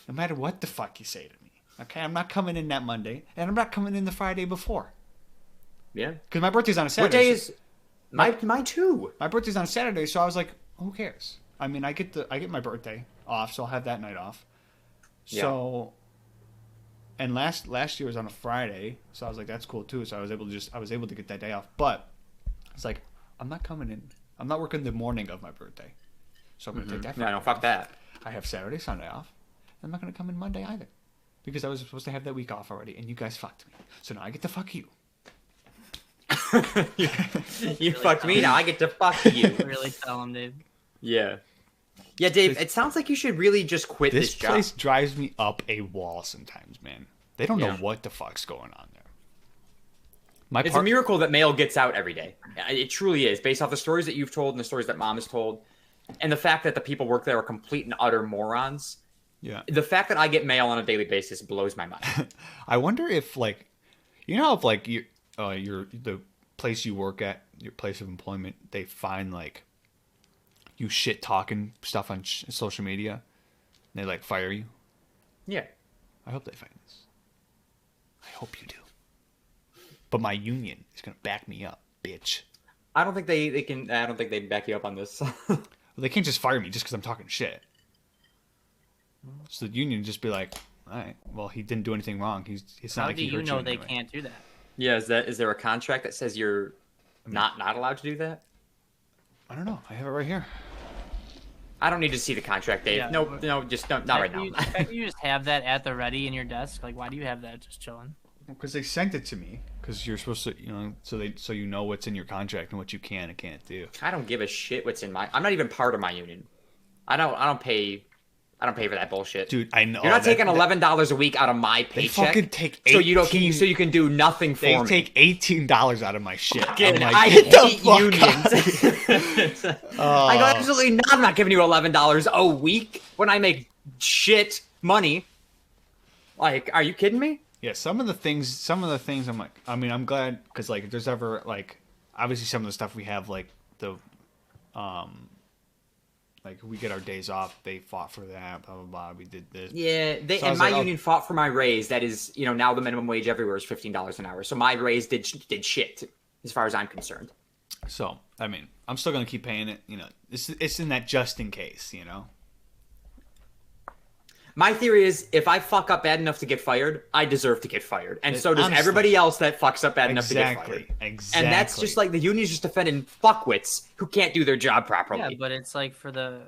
No matter what the fuck you say to me. Okay, I'm not coming in that Monday, and I'm not coming in the Friday before. Yeah. Because my birthday's on a Saturday. What day is... Mine too. My birthday's on a Saturday, so I was like, who cares? I mean, I get my birthday off, so I'll have that night off. So... Yeah. And last year was on a Friday, so I was like, that's cool too. So I was able to get that day off. But it's like, I'm not coming in. I'm not working the morning of my birthday. So I'm going to take that Friday No, fuck that. I have Saturday, Sunday off. I'm not going to come in Monday either. Because I was supposed to have that week off already, and you guys fucked me. So now I get to fuck you. You fucked me, now I get to fuck you. Really tell him, Dave. Yeah. Yeah, Dave, it sounds like you should really just quit this job. This place drives me up a wall sometimes, man. They don't know what the fuck's going on there. It's a miracle that mail gets out every day. It truly is, based off the stories that you've told and the stories that Mom has told. And the fact that the people work there are complete and utter morons. Yeah. The fact that I get mail on a daily basis blows my mind. I wonder if, like, you know, if like the place you work at, your place of employment, they find like you shit talking stuff on social media, and they like fire you. Yeah. I hope they find this. I hope you do. But my union is gonna back me up, bitch. I don't think they can. I don't think they back you up on this. Well, they can't just fire me just because I'm talking shit. So the union just be like, all right, well, he didn't do anything wrong. It's not How like do he hurt you know you they anyway. can't do that? Yeah, is there a contract that says you're not allowed to do that? I don't know. I have it right here. I don't need to see the contract, Dave. Yeah, no, just not right now. You just have that at the ready in your desk. Like, why do you have that just chilling? Because they sent it to me. Because you're supposed to, you know, so you know what's in your contract and what you can and can't do. I don't give a shit what's in my. I'm not even part of my union. I don't pay for that bullshit, Dude. I know you're not taking $11 a week out of my They paycheck. fucking take 18, so you can do nothing for They me. take $18 out of my shit. Fucking, I'm like, I get the hate fuck unions. I go, absolutely not. I'm not giving you $11 a week when I make shit money. Like, are you kidding me? Yeah, some of the things I'm like, I mean, I'm glad because like if there's ever like obviously some of the stuff we have like the like we get our days off, they fought for that, blah blah blah. We did this. Yeah, So I was my like, union fought for my raise. That is, now the minimum wage everywhere is $15 an hour. So my raise did shit as far as I'm concerned. So I mean, I'm still gonna keep paying it. It's in that just in case. My theory is, if I fuck up bad enough to get fired, I deserve to get fired, and so does Honestly. everybody else that fucks up bad enough to get fired. Exactly. And that's just like the union's just defending fuckwits who can't do their job properly. Yeah, but it's like for the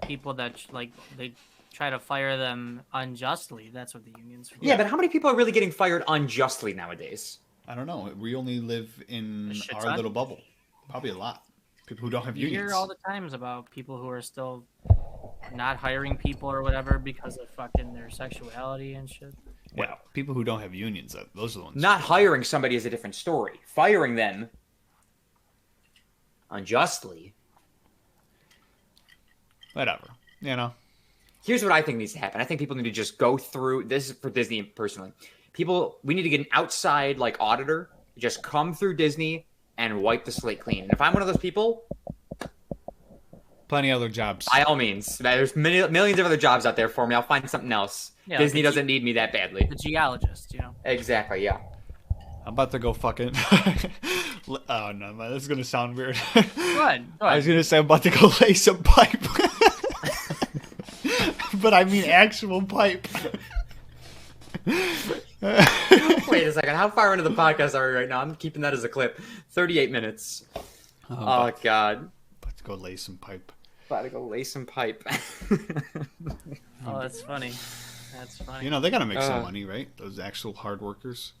people that like they try to fire them unjustly. That's what the union's for. Yeah, but how many people are really getting fired unjustly nowadays? I don't know. We only live in shit our ton? little bubble. Probably a lot. People who don't have You unions. hear all the times about people who are still not hiring people or whatever because of fucking their sexuality and shit. Yeah, people who don't have unions. Those are the ones. Not hiring somebody is a different story. Firing them unjustly. Whatever. Here's what I think needs to happen. I think people need to just go through. This is for Disney personally. We need to get an outside like auditor, just come through Disney and wipe the slate clean. And if I'm one of those people, Plenty of other jobs. by all means, there's millions of other jobs out there for me. I'll find something else. Yeah, Disney like doesn't need me that badly. The geologist, Exactly, yeah. I'm about to go fucking. Oh no, man, this is gonna sound weird. Go ahead. I was gonna say I'm about to go lay some pipe, but I mean actual pipe. Wait a second. How far into the podcast are we right now? I'm keeping that as a clip. 38 minutes. Oh, God. About to go lay some pipe. About to go lay some pipe. Oh, that's funny. That's funny. They gotta make some money, right? Those actual hard workers.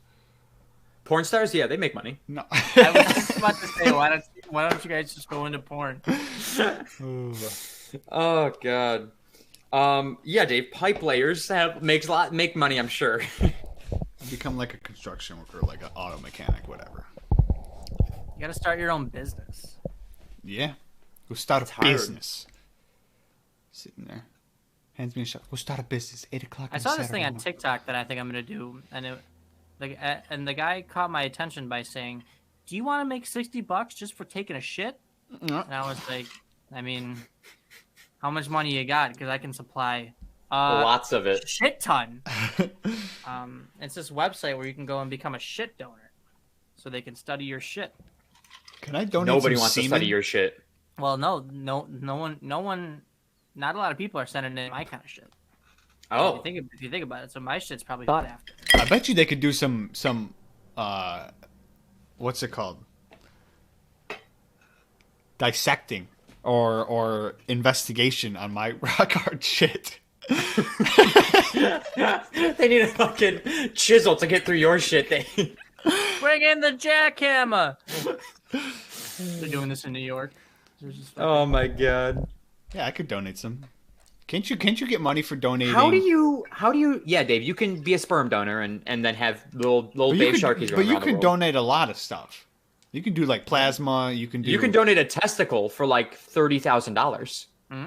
Porn stars? Yeah, they make money. No. I was just about to say, why don't you guys just go into porn? Oh, God. Yeah, Dave, pipe layers make money, I'm sure. Become like a construction worker, like an auto mechanic, whatever. You gotta start your own business. Yeah. Go start a hard. business. Sitting there. Hands me a shot. Go start a business. 8 o'clock. I saw this thing on TikTok that I think I'm gonna do, and the guy caught my attention by saying, "Do you want to make $60 just for taking a shit?" And I was like, I mean, how much money you got? Because I can supply Lots of it. shit ton. It's this website where you can go and become a shit donor, so they can study your shit. Can I donate Nobody some wants semen? to study your shit. Well, no one, not a lot of people are sending in my kind of shit. Oh. If you think about it, so my shit's probably sought after. I bet you they could do some what's it called? Dissecting or investigation on my rock hard shit. They need a fucking chisel to get through your shit. Wait, Bring in the jackhammer. They're doing this in New York. Oh my god. Yeah, I could donate some. Can't you get money for donating? How do you? Yeah, Dave, you can be a sperm donor and then have little babe sharkies But running you around the could world. donate a lot of stuff. You can do like plasma. You can donate a testicle for like $30,000. Hmm?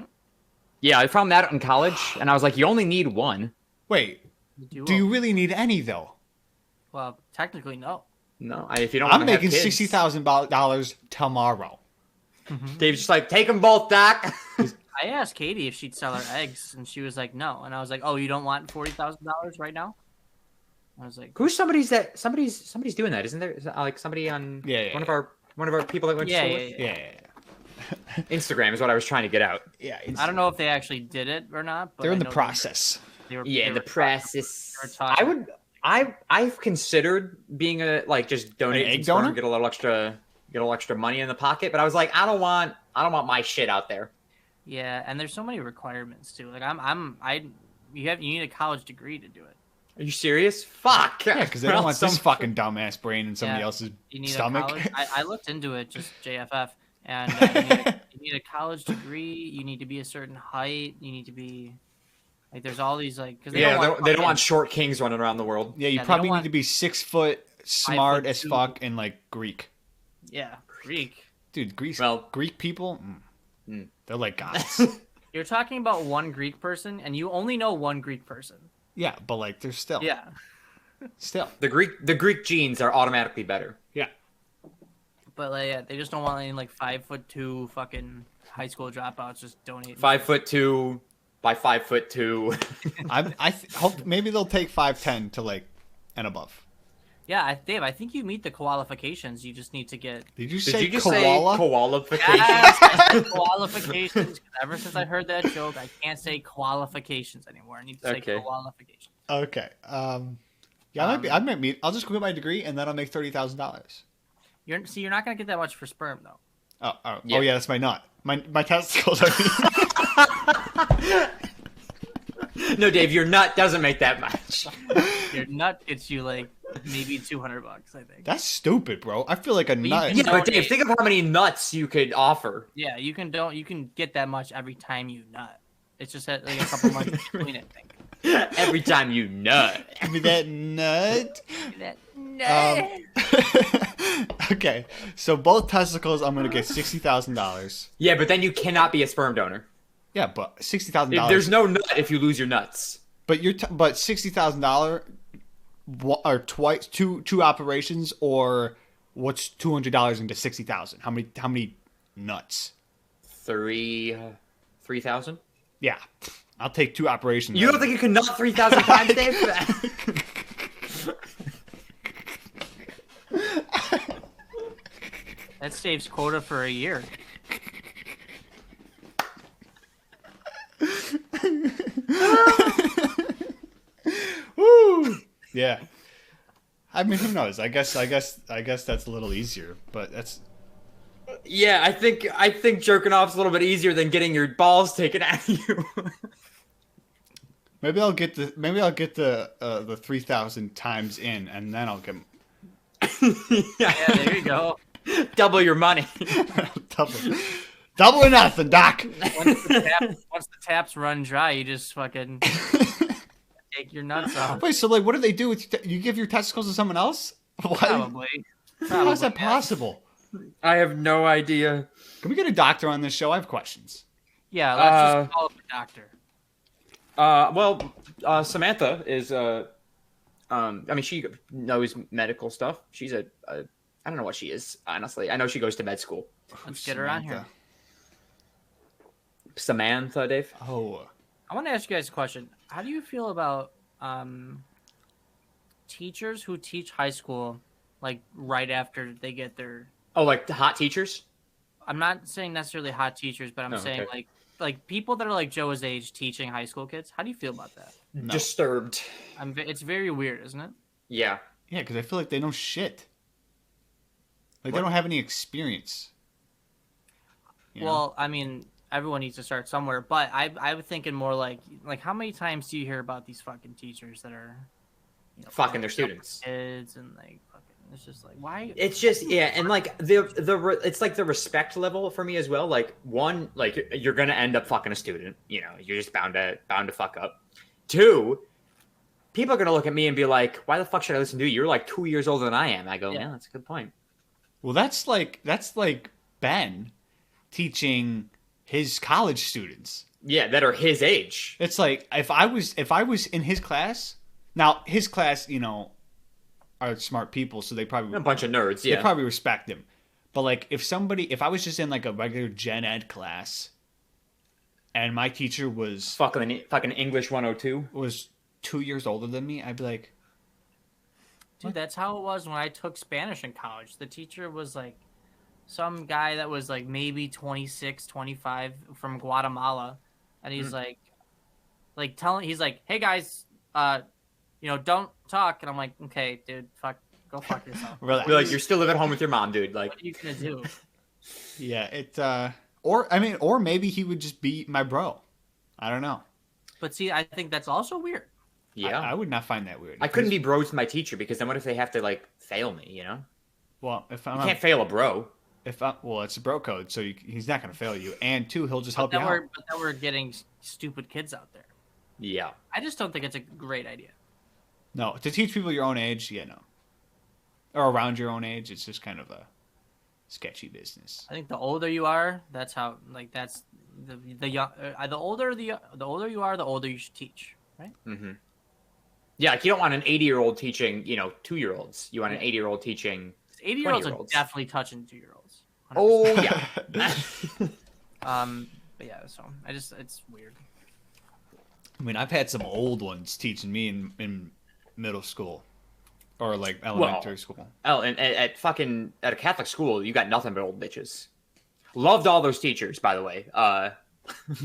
Yeah, I found that out in college, and I was like, you only need one. Wait, do you really need any though? Well, technically, no. No, if you don't. I'm wanna have making kids. $60,000 tomorrow. Dave's just like, take them both, Doc. I asked Katie if she'd sell her eggs, and she was like, no. And I was like, oh, you don't want $40,000 right now? I was like, Who's somebody's doing that? Isn't there like somebody on one of our people that went to school with? Yeah. Instagram is what I was trying to get out. Yeah. I don't know if they actually did it or not, but They're in I the know process. They were, Yeah, they in the were process. talking. I've considered being just donate An egg some sperm, donor? get a little extra money in the pocket, but I was like, I don't want my shit out there. Yeah, and there's so many requirements too. Like you need a college degree to do it. Are you serious? Fuck. Yeah, because they don't want this fucking dumbass brain in somebody else's You need stomach. A college, I looked into it, just JFF, and you need a college degree. You need to be a certain height. You need to be like there's all these like because they don't want short kings running around the world. Yeah, you Yeah, they probably don't need to be 6 foot, smart as 5'2". fuck, and like Greek. Yeah, Greek. Dude, Well- Greek people, they're like gods. You're talking about one Greek person, and you only know one Greek person. Yeah, but like they're still. Yeah. Still. The Greek genes are automatically better. Yeah. But like, yeah, they just don't want any like 5'2" fucking high school dropouts just donate. 5'2" by 5'2". I hope maybe they'll take 5'10" to like and above. Yeah, Dave, I think you meet the qualifications. You just need to get. Did you Did say you just koala? say qualification? Yes, I said qualifications. Ever since I heard that joke, I can't say qualifications anymore. I need to say Okay. qualifications. Okay. Yeah, I might meet. I'll just go get my degree and then I'll make $30,000. You're not gonna get that much for sperm though. Oh Yeah. yeah, that's my nut. My testicles are. No, Dave, your nut doesn't make that much. Your nut gets you like maybe $200, I think. That's stupid, bro. I feel like a you nut. can- Yeah, but Dave, think of how many nuts you could offer. Yeah, you can get that much every time you nut. It's just like a couple months between it. I think. Every time you nut. Give me that nut. That nut. Okay, so both testicles, I'm gonna get $60,000. Yeah, but then you cannot be a sperm donor. Yeah, but $60,000. There's no nut if you lose your nuts. But but $60,000 or twice two operations, or what's $200 into 60,000? How many nuts? 3,000. Yeah, I'll take 2 operations. You don't think you can nut 3,000 times, Dave? That's Dave's quota for a year. Woo! Yeah. I mean, who knows? I guess that's a little easier, but that's. Yeah, I think jerking off's a little bit easier than getting your balls taken out of you. Maybe I'll get the 3,000 times in, and then I'll get Yeah, there you go. Double your money. double or nothing, Doc. Once the taps run dry, you just fucking take your nuts off. Wait, so like, what do they do with you give your testicles to someone else? Why? Probably. How is that possible? I have no idea. Can we get a doctor on this show? I have questions. Yeah, let's just call up the doctor. Well, Samantha is I mean, she knows medical stuff. She's I don't know what she is, honestly. I know she goes to med school. Let's get her on here. Samantha, Dave? Oh. I want to ask you guys a question. How do you feel about teachers who teach high school, like right after they get their? Oh, like the hot teachers? I'm not saying necessarily hot teachers, but I'm saying okay. like people that are like Joe's age teaching high school kids. How do you feel about that? No. Disturbed. It's very weird, isn't it? Yeah. Yeah, because I feel like they know shit. Like they don't have any experience. You know? Well, I mean, everyone needs to start somewhere, but I was thinking more like how many times do you hear about these fucking teachers that are Fucking their students. kids and like fucking It's just like, why? It's just and like it's like the respect level for me as well. Like one, like you're gonna end up fucking a student. You know, you're just bound to fuck up. Two, people are gonna look at me and be like, "Why the fuck should I listen to you? You're like 2 years older than I am." I go, "Yeah, that's a good point." Well, that's like Ben teaching his college students. Yeah, that are his age. It's like if I was in his class. Now his class, you know, are smart people, so they probably A bunch of nerds. Yeah, they probably respect him. But like if I was just in like a regular gen ed class, and my teacher was fucking English 102 was 2 years older than me, I'd be like, dude, that's how it was when I took Spanish in college. The teacher was like some guy that was like maybe 26, 25 from Guatemala. And he's he's like, hey guys, you know, don't talk. And I'm like, okay, dude, go fuck yourself. Relax. You're like, you're still living at home with your mom, dude. Like, what are you gonna do? Yeah, or maybe he would just be my bro. I don't know. But see, I think that's also weird. Yeah, I would not find that weird. I couldn't be bros with my teacher because then what if they have to like fail me? You know, Well, if you I'm can't fail a bro. well, it's a bro code, so he's not going to fail you. And two, he'll just help you out. But then we're getting stupid kids out there. Yeah, I just don't think it's a great idea. No, to teach people your own age, no. Or around your own age, it's just kind of a sketchy business. I think the older you are, that's how that's the young. The older you are, the older you should teach, right? Mm-hmm. Yeah, like you don't want an 80-year-old teaching 2-year-olds. You want an 80-year-old teaching 80-year-olds are definitely touching 2-year-olds. 100%. Oh yeah. But yeah, so it's weird. I mean, I've had some old ones teaching me in middle school or like elementary school. Oh, and at a Catholic school, you got nothing but old bitches. Loved all those teachers, by the way. Yeah,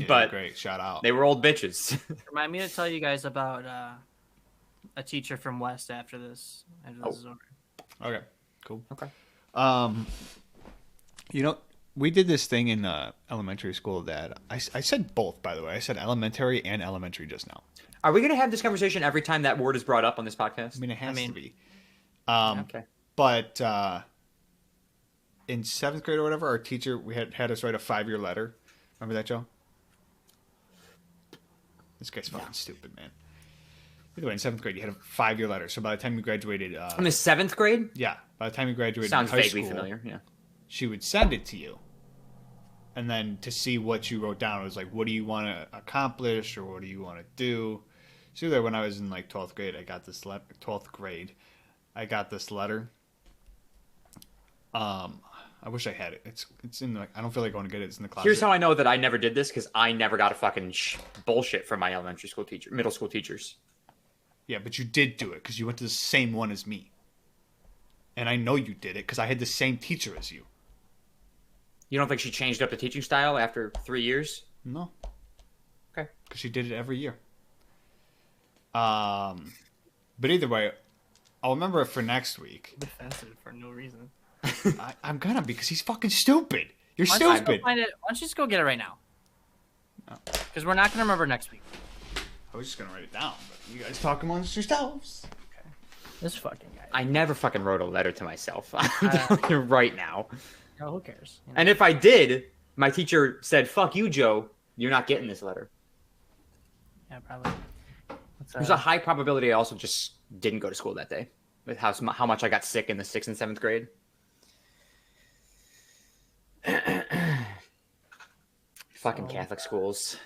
but great, shout out. They were old bitches. Remind me to tell you guys about a teacher from West after this. Is over. Okay, cool. Okay. You know, we did this thing in elementary school that I said both, by the way. I said elementary and elementary just now. Are we going to have this conversation every time that word is brought up on this podcast? I mean, it has to be. Okay. But in 7th grade or whatever, our teacher we had us write a 5-year letter. Remember that, Joe? This guy's fucking stupid, man. By the way, in 7th grade, you had a 5-year letter. So by the time you graduated, in the 7th grade, yeah, by the time you graduated, sounds high vaguely school, familiar. Yeah. She would send it to you, and then to see what you wrote down, it was like, what do you want to accomplish, or what do you want to do? So there, when I was in like 12th grade, I got this 12th grade, I got this letter. I wish I had it. It's in the. I don't feel like going to get it. It's in the closet. Here's how I know that I never did this because I never got a fucking bullshit from my middle school teachers. Yeah, but you did do it because you went to the same one as me, and I know you did it because I had the same teacher as you. You don't think she changed up the teaching style after 3 years? No. Okay. Because she did it every year. But either way, I'll remember it for next week. Defensive for no reason. I'm gonna because he's fucking stupid. You're Why don't stupid. why don't you just go get it right now? Because we're not gonna remember next week. I was just gonna write it down, but you guys talk amongst yourselves. Okay. This fucking guy. I never fucking wrote a letter to myself. I'm telling you right now. Oh, who cares? You know? And if I did, my teacher said, "Fuck you, Joe. You're not getting this letter." Yeah, probably. There's a high probability I also just didn't go to school that day with how much I got sick in the 6th and 7th grade. Fucking Catholic schools.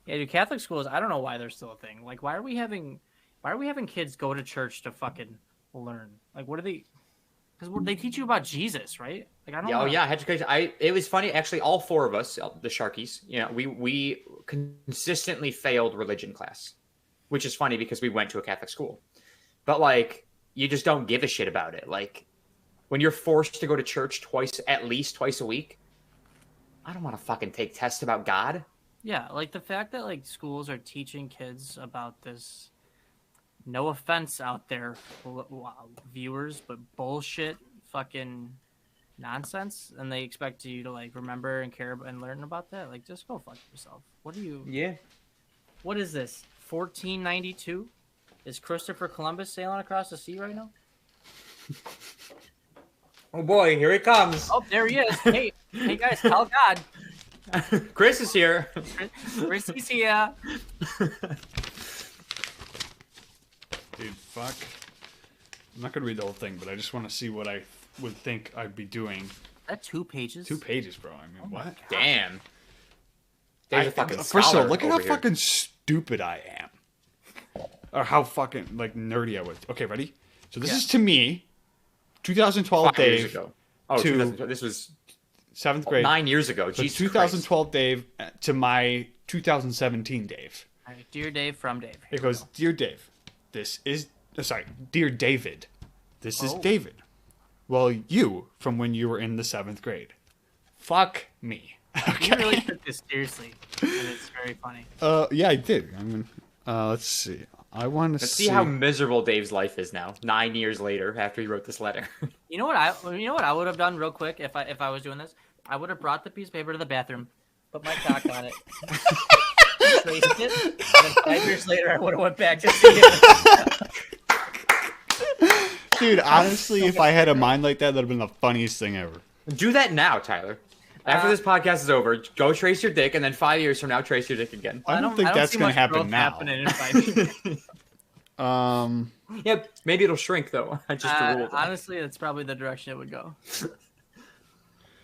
Yeah, dude, Catholic schools, I don't know why they're still a thing. Like, why are we having kids go to church to fucking learn? Like, what are they? Because they teach you about Jesus, right? Like, I don't know. Oh yeah, education. It was funny actually. All 4 of us, the Sharkies, we consistently failed religion class, which is funny because we went to a Catholic school. But like, you just don't give a shit about it. Like, when you're forced to go to church at least twice a week, I don't want to fucking take tests about God. Yeah, like the fact that like schools are teaching kids about this. No offense out there, viewers, but bullshit, fucking nonsense, and they expect you to like remember and care and learn about that. Like, just go fuck yourself. What do you? Yeah. What is this? 1492? Is Christopher Columbus sailing across the sea right now? Oh boy, here he comes. Oh, there he is. Hey guys, tell God. Chris is here. Chris is here. Dude, fuck. I'm not gonna read the whole thing, but I just want to see what I would think I'd be doing. That 2 pages? 2 pages, bro. I mean, what? Damn. Dave's a fucking First of all, scholar look at how over here. fucking stupid I am. Or how fucking, like, nerdy I was. Okay, ready? So this is to me, 2012 5 years Dave, ago. Oh, to 2012. This was 7th grade. 9 years ago. So Jesus 2012 Dave to my 2017 Dave. All right, Dear Dave from Dave. It goes, Dear Dave, this is... sorry, Dear David, this is David. Well, you, from when you were in the 7th grade. Fuck me. Okay. You really took this seriously, and it's very funny. Yeah, I did. I mean, let's see. I want to Let's see how miserable Dave's life is now, 9 years later after he wrote this letter. You know what I would have done real quick if I was doing this? I would have brought the piece of paper to the bathroom, put my cock on it, traced it, and then 5 years later I would have went back to see it. Dude, honestly, if I had a mind like that, that'd have been the funniest thing ever. Do that now, Tyler. After this podcast is over, go trace your dick, and then 5 years from now, trace your dick again. I don't think that's see gonna much happen growth now. happening in 5 years. Yep, maybe it'll shrink though. I just ruled. Honestly, that's probably the direction it would go.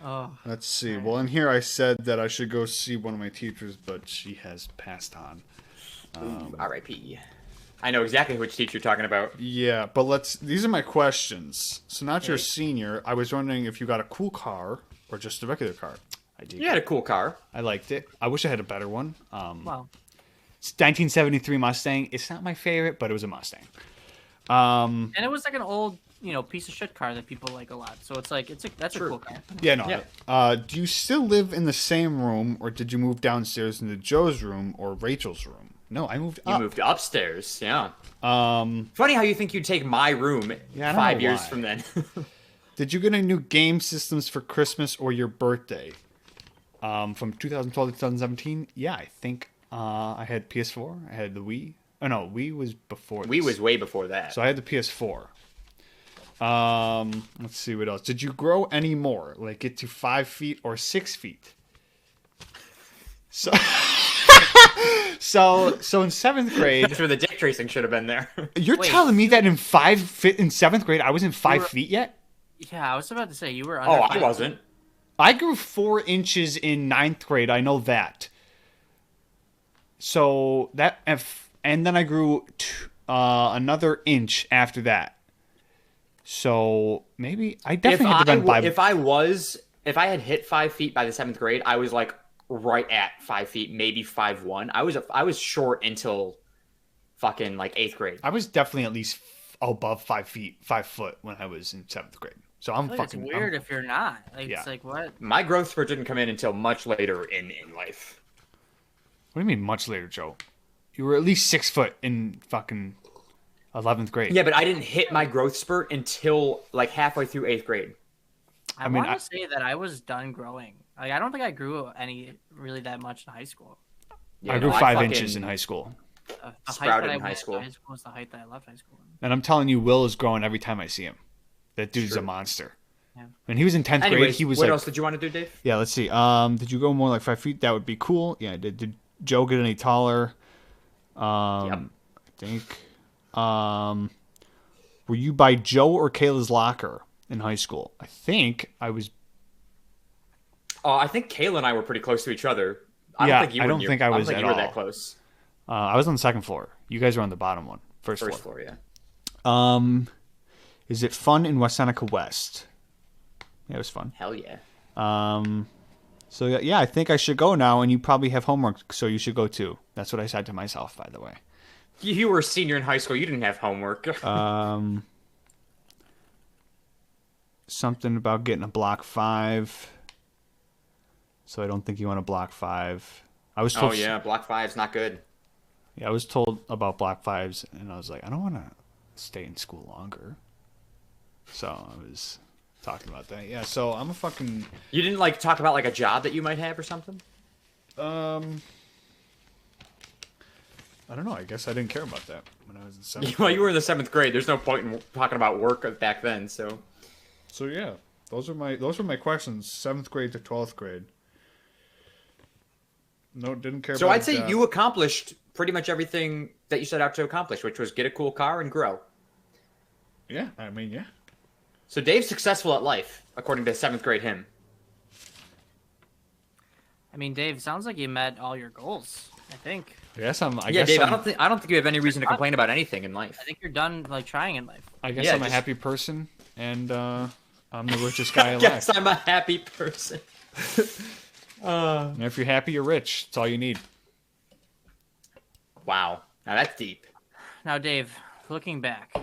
Oh, Let's see. Well, in here I said that I should go see one of my teachers, but she has passed on. R.I.P. I know exactly which teacher you're talking about. Yeah, but these are my questions. So now that you're a senior, I was wondering if you got a cool car or just a regular car. I did. You had a cool car. I liked it. I wish I had a better one. wow. It's 1973 Mustang. It's not my favorite, but it was a Mustang. And it was like an old, piece of shit car that people like a lot. So it's like that's a cool car. Yeah, no. Yeah. Do you still live in the same room, or did you move downstairs into Joe's room or Rachel's room? No, I moved up. You moved upstairs, yeah. Funny how you think you'd take my room Yeah, I don't 5 know years why. from then. Did you get any new game systems for Christmas or your birthday? From 2012 to 2017? Yeah, I think I had PS4. I had the Wii. Oh, no, Wii was before this. Wii was way before that. So I had the PS4. Let's see what else. Did you grow any more? Like get to 5 feet or 6 feet? So, so in 7th grade, That's where the dick tracing should have been there. you're Wait. telling me that in 7th grade I wasn't 5 feet yet? Yeah, I was about to say you were. Under Oh, I 5 wasn't. I grew 4 inches in 9th grade. I know that. So and then I grew another inch after that. So maybe I definitely had to been by. If I had hit 5 feet by the 7th grade, I was like right at 5 feet, maybe 5'1". I was short until fucking like 8th grade. I was definitely at least above 5 feet, 5 foot when I was in 7th grade. So I'm Like, fucking it's weird if you're not. Like, Yeah. It's like what? My growth spurt didn't come in until much later in life. What do you mean much later, Joe? You were at least 6 foot in fucking 11th grade. Yeah, but I didn't hit my growth spurt until like halfway through 8th grade. I mean, want to say that I was done growing. Like, I don't think I grew any really that much in high school. Yeah, I grew no, 5 fucking inches in high school. The height Sprouted that I in high went school. to high school was the height that I left high school. And I'm telling you, Will is growing every time I see him. That dude's a True. monster. Yeah. When he was in 10th grade, Anyways, he was what like, else did you want to do, Dave? yeah, let's see. Did you go more like 5 feet? That would be cool. Yeah. Did Joe get any taller? Yep. I think. Were you by Joe or Kayla's locker in high school? I think I was. I think Kayla and I were pretty close to each other. I Yeah, don't think you I were don't think I was think at you were all. that close. I was on the 2nd floor. You guys were on the bottom one. First First floor. floor, yeah. Is it fun in West Seneca West? Yeah, it was fun. Hell yeah. So yeah, I think I should go now, and you probably have homework, so you should go too. That's what I said to myself, by the way. You were a senior in high school. You didn't have homework. Something about getting a block 5. So I don't think you want a block 5. I was told. Oh yeah, block 5's not good. Yeah, I was told about block 5s, and I was like, I don't want to stay in school longer. So I was talking about that. Yeah, so I'm a fucking. You didn't like talk about like a job that you might have or something? I don't know. I guess I didn't care about that when I was in 7th Well, grade. you were in the 7th grade. There's no point in talking about work back then. So So yeah, those were my questions. 7th grade to 12th grade. No, didn't care. So about I'd say that. you accomplished pretty much everything that you set out to accomplish, which was get a cool car and grow. Yeah, I mean, yeah. So Dave's successful at life, according to 7th grade him. I mean, Dave, sounds like you met all your goals. I think. Yes, I'm. I Yeah, guess Dave, I'm, I don't think you have any reason to complain about anything in life. I think you're done like trying in life. I guess Yeah, I'm a just- happy person, and I'm the richest guy I alive. guess I'm a happy person. And if you're happy, you're rich. That's all you need. Wow. Now that's deep. Now, Dave, looking back,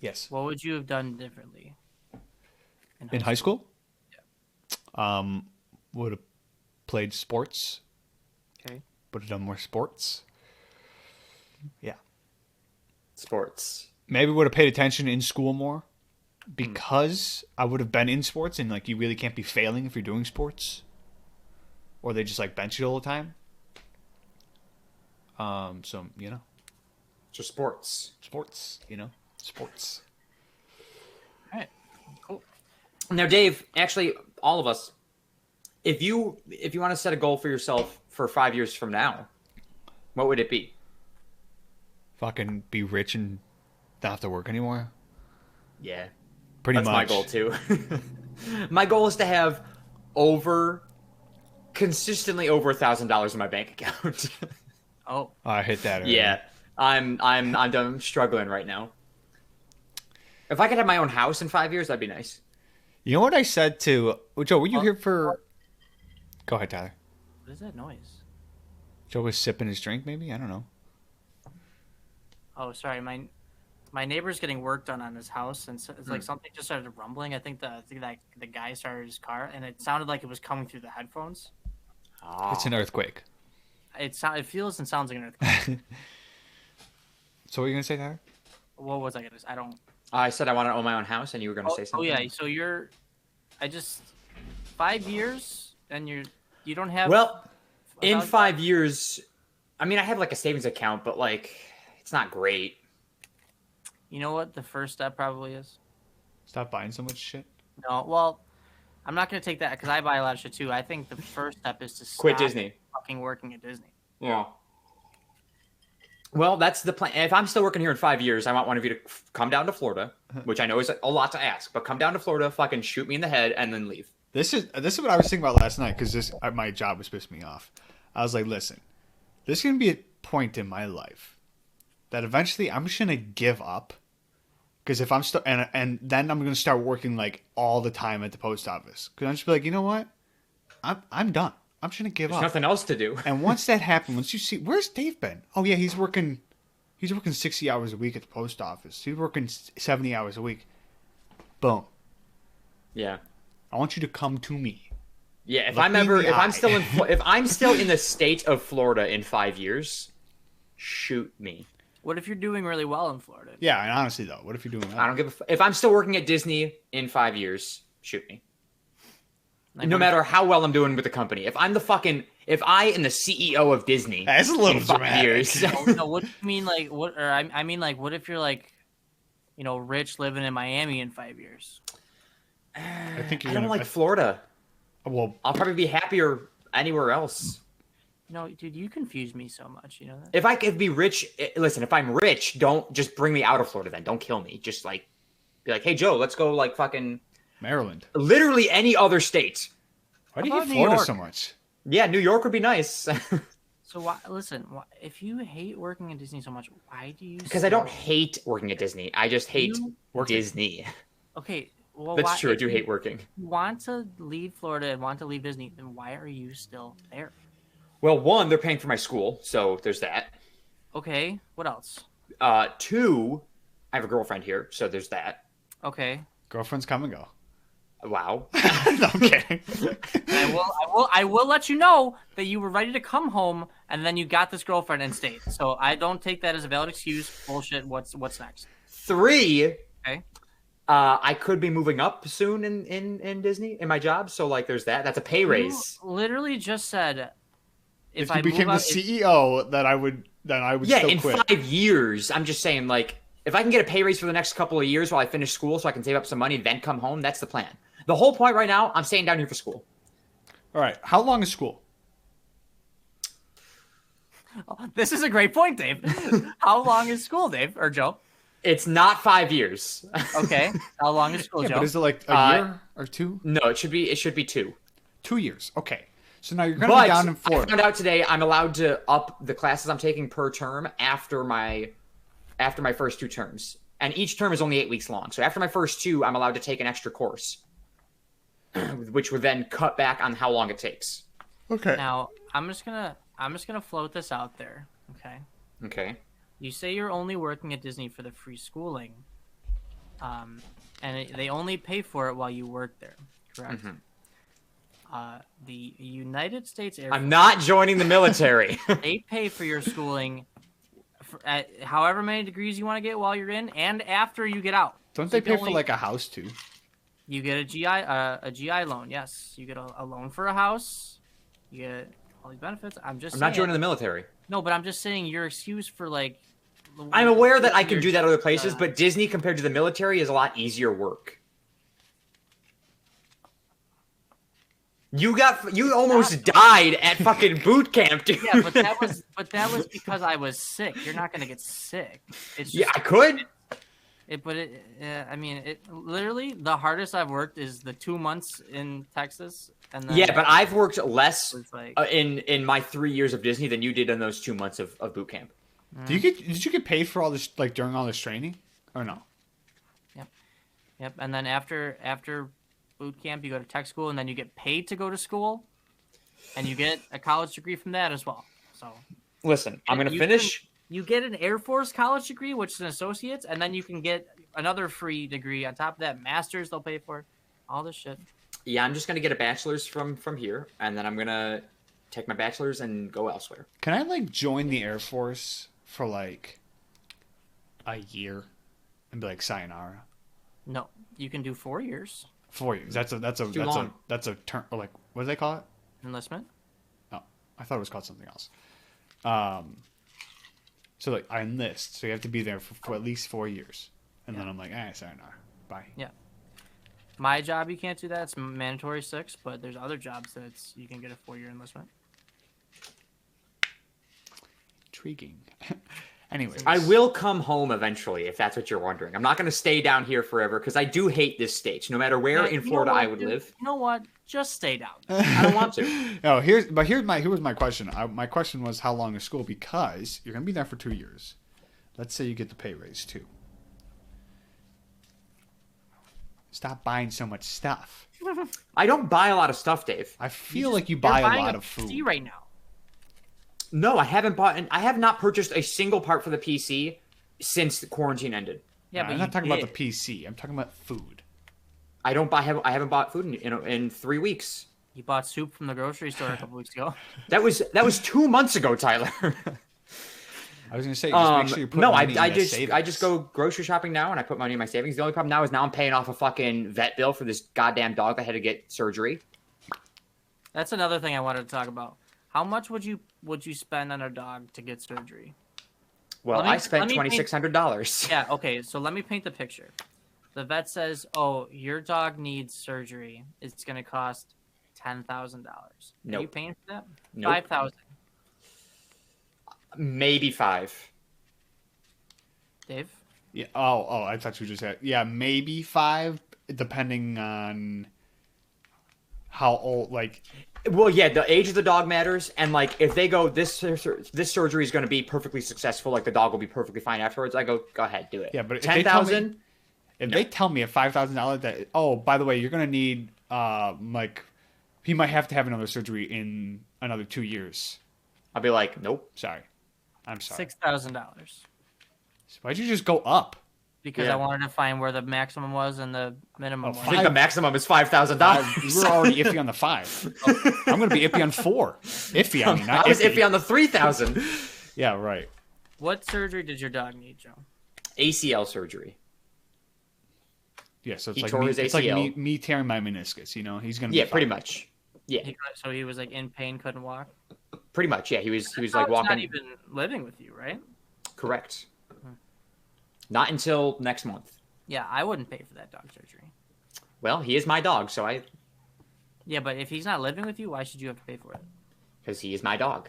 Yes. what would you have done differently In high school? Yeah. Would have played sports. Okay. Would have done more sports. Yeah. Sports. Maybe would have paid attention in school more, because I would have been in sports, and like you really can't be failing if you're doing sports, or they just like bench you all the time. So So sports. sports. Sports. All right. Cool. Now, Dave, actually, all of us, if you want to set a goal for yourself for 5 years from now, what would it be? Fucking be rich and not have to work anymore. Yeah, Pretty that's much. my goal too. My goal is to have consistently over $1,000 in my bank account. Oh, I hit that. Already. Yeah, I'm struggling right now. If I could have my own house in 5 years, that'd be nice. You know what I said to Joe? Were you here for? Go ahead, Tyler. what is that noise? Joe was sipping his drink. Maybe I don't know. Oh, sorry. My neighbor's getting work done on his house, and so it's like something just started rumbling. I think that the guy started his car, and it sounded like it was coming through the headphones. Oh. It's an earthquake. It feels and sounds like an earthquake. So what are you gonna say, Tyler? What was I gonna say? I don't. I said I want to own my own house, and you were going to say Oh something. yeah. So I just 5 years, and you don't have. Well, in $1,000? 5 years, I mean, I have like a savings account, but like, it's not great. You know what the first step probably is? Stop buying so much shit. No, well, I'm not gonna take that because I buy a lot of shit too. I think the first step is to Quit stop Disney. fucking working at Disney. Yeah. Well, that's the plan. If I'm still working here in 5 years, I want one of you to come down to Florida, which I know is a lot to ask, but come down to Florida, fucking shoot me in the head, and then leave. This is what I was thinking about last night, because my job was pissing me off. I was like, listen, there's gonna be a point in my life that eventually I'm just gonna give up, because if I'm still and then I'm gonna start working like all the time at the post office, because I'm just be like, you know what, I'm done. I'm just gonna give There's up. nothing else to do. And once that happens, once you see, where's Dave been? Oh yeah, he's working 60 hours a week at the post office. He's working 70 hours a week. Boom. Yeah. I want you to come to me. Yeah, if Look I'm me in ever, the if I'm eye. still in, if I'm still in the state of Florida in 5 years, shoot me. What if you're doing really well in Florida? Yeah, and honestly though, what if you're doing that? I don't give if I'm still working at Disney in 5 years, shoot me. Like, No what matter how well I'm doing with the company. If I am the CEO of Disney That's a little in 5 dramatic. years. no, what do you mean like what? Or I mean like what if you're like, rich living in Miami in 5 years? I think you're I don't gonna like Florida. Well, I'll probably be happier anywhere else. No, dude, you confuse me so much. You know that? If I could be rich, listen, if I'm rich, don't just bring me out of Florida then. Don't kill me. Just like, be like, hey, Joe, let's go like fucking Maryland. literally any other state. Why do you How hate about New Florida York? so much? Yeah, New York would be nice. So if you hate working at Disney so much, why do you? Because I don't hate working at Disney. I just hate Working. Disney. Okay, well, That's why, true. I if do you hate working. Want to leave Florida and want to leave Disney, then why are you still there? Well, one, they're paying for my school, so there's that. Okay, what else? Two, I have a girlfriend here, so there's that. Okay, Girlfriends come and go. Wow. No, I'm kidding. I will let you know that you were ready to come home and then you got this girlfriend and stayed. So I don't take that as a valid excuse. Bullshit. What's next? Three, Okay. I could be moving up soon in Disney in my job, so like there's that. That's a pay raise. You literally just said If I you became move the CEO, that I would then I would Yeah, still in quit. 5 years, I'm just saying, like, if I can get a pay raise for the next couple of years while I finish school so I can save up some money, then come home, that's the plan. The whole point right now, I'm staying down here for school. All right. How long is school? This is a great point, Dave. How long is school, Dave or Joe? It's not 5 years. Okay. How long is school, Yeah, Joe? but is it like a year or two? No, it should be 2. 2 years. Okay. So now you're going to be down in I Florida. found out today I'm allowed to up the classes I'm taking per term after my first 2 terms. And each term is only 8 weeks long. So after my first 2, I'm allowed to take an extra course, which would then cut back on how long it takes. Okay. Now, I'm just gonna float this out there, okay? Okay. You say you're only working at Disney for the free schooling, and they only pay for it while you work there, correct? The United States Air Force, I'm not joining the military. they pay for your schooling at however many degrees you want to get while you're in and after you get out. Don't So they you pay can for like a house too? You get a GI loan, yes. You get a loan for a house. You get all these benefits. I'm not joining the military. No, but I'm just saying your excuse for like. I'm aware that I can do that other places, but Disney compared to the military is a lot easier work. You almost died at fucking boot camp, dude. Yeah, but that was because I was sick. You're not gonna get sick. It's just, yeah, I could. I mean, it literally the hardest I've worked is the 2 months in Texas, and then Yeah, but I've worked less like, in my 3 years of Disney than you did in those 2 months of boot camp. Did you get paid for all this like during all this training or no? Yep. And then after boot camp, you go to tech school, and then you get paid to go to school, and you get a college degree from that as well. So listen, I'm gonna finish. You get an Air Force college degree, which is an associate's, and then you can get another free degree on top of that. Masters, they'll pay for all this shit. Yeah, I'm just gonna get a bachelor's from here, and then I'm gonna take my bachelor's and go elsewhere. Can I like join the Air Force for like a year and be like sayonara? No, you can do 4 years 4 years. That's a term. Like what do they call it? enlistment. Oh, I thought it was called something else. So like I enlist, so you have to be there for at least 4 years, and then I'm like, sayonara, bye. Yeah. My job, you can't do that. It's mandatory 6, but there's other jobs that you can get a 4-year enlistment. Intriguing. Anyways, I will come home eventually, if that's what you're wondering. I'm not going to stay down here forever because I do hate this state. No matter where in Florida I would live. You know what? Just stay down. I don't want to. No, here was my question. My question was how long is school? Because you're gonna be there for 2 years. Let's say you get the pay raise too. Stop buying so much stuff. I don't buy a lot of stuff, Dave. I feel like you buy a lot of food. PC right now. No, I haven't bought, and I have not purchased a single part for the PC since the quarantine ended. Yeah, but I'm not talking about the PC. I'm talking about food. I haven't bought food in 3 weeks. You bought soup from the grocery store a couple weeks ago. That was 2 months ago, Tyler. I was gonna say, just make sure you put money in I savings. just go grocery shopping now, and I put money in my savings. The only problem now is I'm paying off a fucking vet bill for this goddamn dog that had to get surgery. That's another thing I wanted to talk about. How much would you spend on a dog to get surgery? Well, I spent $2,600. Yeah, okay, so let me paint the picture. The vet says, "Oh, your dog needs surgery. It's going to cost $10,000." Nope. Are you paying for that? Nope. $5,000. Maybe 5. Dave? Yeah. Oh, I thought you just said maybe 5, depending on how old. Like, well, yeah, the age of the dog matters, and like if they go this surgery is going to be perfectly successful, like the dog will be perfectly fine afterwards. I go ahead, do it. Yeah, but if $10,000. If they tell me at $5,000 that, by the way, you're gonna need like he might have to have another surgery in another 2 years. I'll be like, nope. Sorry. I'm sorry. $6,000. Why'd you just go up? Because I wanted to find where the maximum was and the minimum I was. think the maximum is $5,000. You were already iffy on the 5. I'm gonna be iffy on 4. Iffy, I mean, not I was iffy. iffy on the 3,000. Yeah, right. What surgery did your dog need, Joe? ACL surgery. Yeah, so it's He like tore me, his it's like ACL. me tearing my meniscus. You know, he's gonna. Be Yeah, fine. pretty much. Yeah. So he was like in pain, couldn't walk. Pretty much, yeah. He was That like dog's walking. not even living with you, right? Correct. Not until next month. Yeah, I wouldn't pay for that dog surgery. Well, he is my dog, so Yeah, but if he's not living with you, why should you have to pay for it? because he is my dog.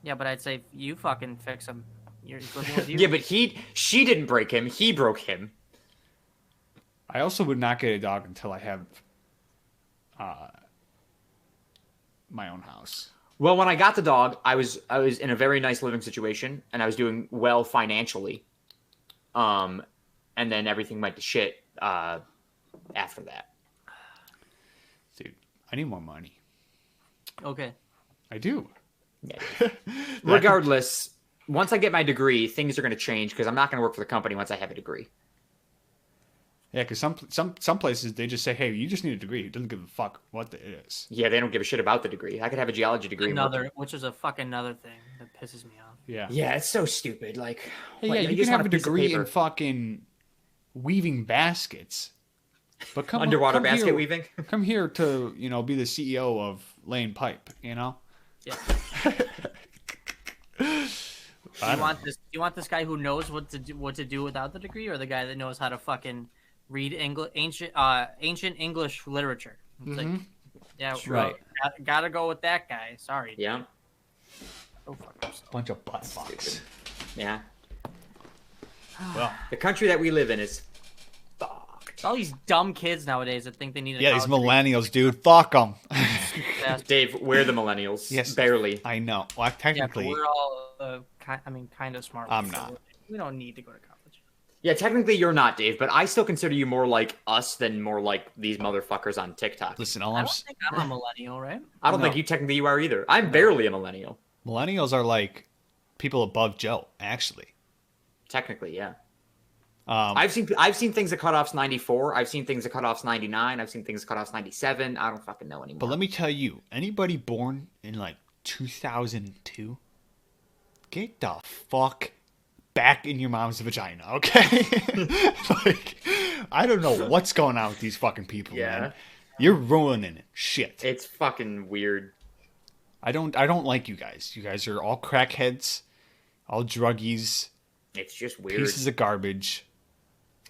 Yeah, but I'd say you fucking fix him. He's living with you. Yeah, but she didn't break him. He broke him. I also would not get a dog until I have my own house. Well, when I got the dog, I was in a very nice living situation, and I was doing well financially. And then everything went to shit after that. Dude, I need more money. Okay. I do. Yeah. Regardless, once I get my degree, things are going to change because I'm not going to work for the company once I have a degree. Yeah, because some places they just say, "Hey, you just need a degree." It doesn't give a fuck what it is. Yeah, they don't give a shit about the degree. I could have a geology degree. Which is a fucking another thing that pisses me off. Yeah. Yeah, it's so stupid. Like, Hey, what, yeah, you just can have want a piece of degree paper. in fucking weaving baskets, but Underwater come basket here, weaving. Come here to be the CEO of laying pipe. Yeah. I You want this guy who knows what to do without the degree, or the guy that knows how to fucking read ancient English literature? It's like, yeah, That's right. Gotta go with that guy. Sorry. Yeah. Go fuck yourself. bunch of butt fucks. Yeah. Well, The country that we live in is fucked. It's all these dumb kids nowadays that think they need a yeah, these college degree. millennials, dude. Fuck them. Yeah, Dave, we're the millennials. Yes. Barely. I know. Well, yeah, but technically, we're all, kind of smart. I'm so not. We don't need to go to college. Yeah, technically you're not, Dave, but I still consider you more like us than more like these motherfuckers on TikTok. listen. I don't think I'm a millennial, right? I don't No. think you are either. I'm barely a millennial. Millennials are like people above Joe. Actually, Technically, yeah. um, I've seen things that cutoffs 94. I've seen things that cutoffs 99. I've seen things that cutoffs 97. I don't fucking know anymore. but let me tell you, anybody born in like 2002, get the fuck back in your mom's vagina, okay? Like, I don't know what's going on with these fucking people, Yeah. man. You're ruining it. Shit. It's fucking weird. I don't like you guys. You guys are all crackheads, all druggies, It's just weird. pieces of garbage.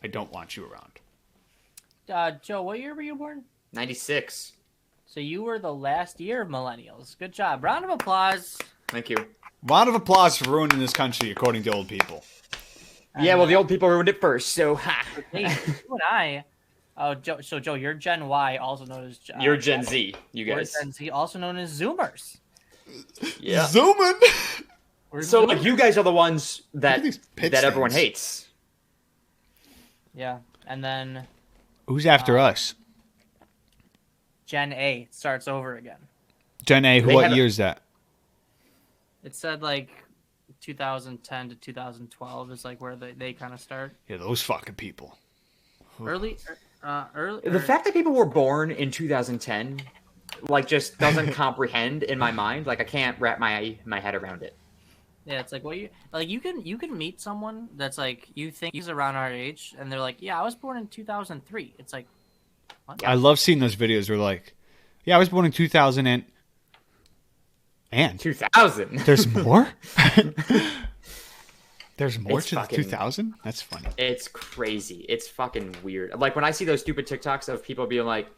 I don't want you around. Joe, what year were you born? 96. So you were the last year of millennials. Good job. Round of applause. Thank you. Round of applause for ruining this country, according to old people. Yeah, well, the old people ruined it first, so ha. Hey, you and I. Oh, Joe. So Joe, you're Gen Y, also known as. You're Gen Z, you We're guys. Gen Z, also known as Zoomers. Yeah. Zooming. We're So, Zoomers. like, you guys are the ones that these pit that everyone stands. hates. Yeah, and then Who's after us? Gen A starts over again. Gen A. They What have a- year is that? It said like 2010 to 2012 is like where they kind of start. Yeah, those fucking people. Early. The fact that people were born in 2010, like, just doesn't comprehend in my mind. Like, I can't wrap my head around it. Yeah, it's like you can meet someone that's like you think he's around our age, and they're like, yeah, I was born in 2003. It's like, what? I love seeing those videos where like, yeah, I was born in 2000 and 2000. there's more? There's more It's to the fucking- 2000? That's funny. It's crazy. It's fucking weird. Like, when I see those stupid TikToks of people being like,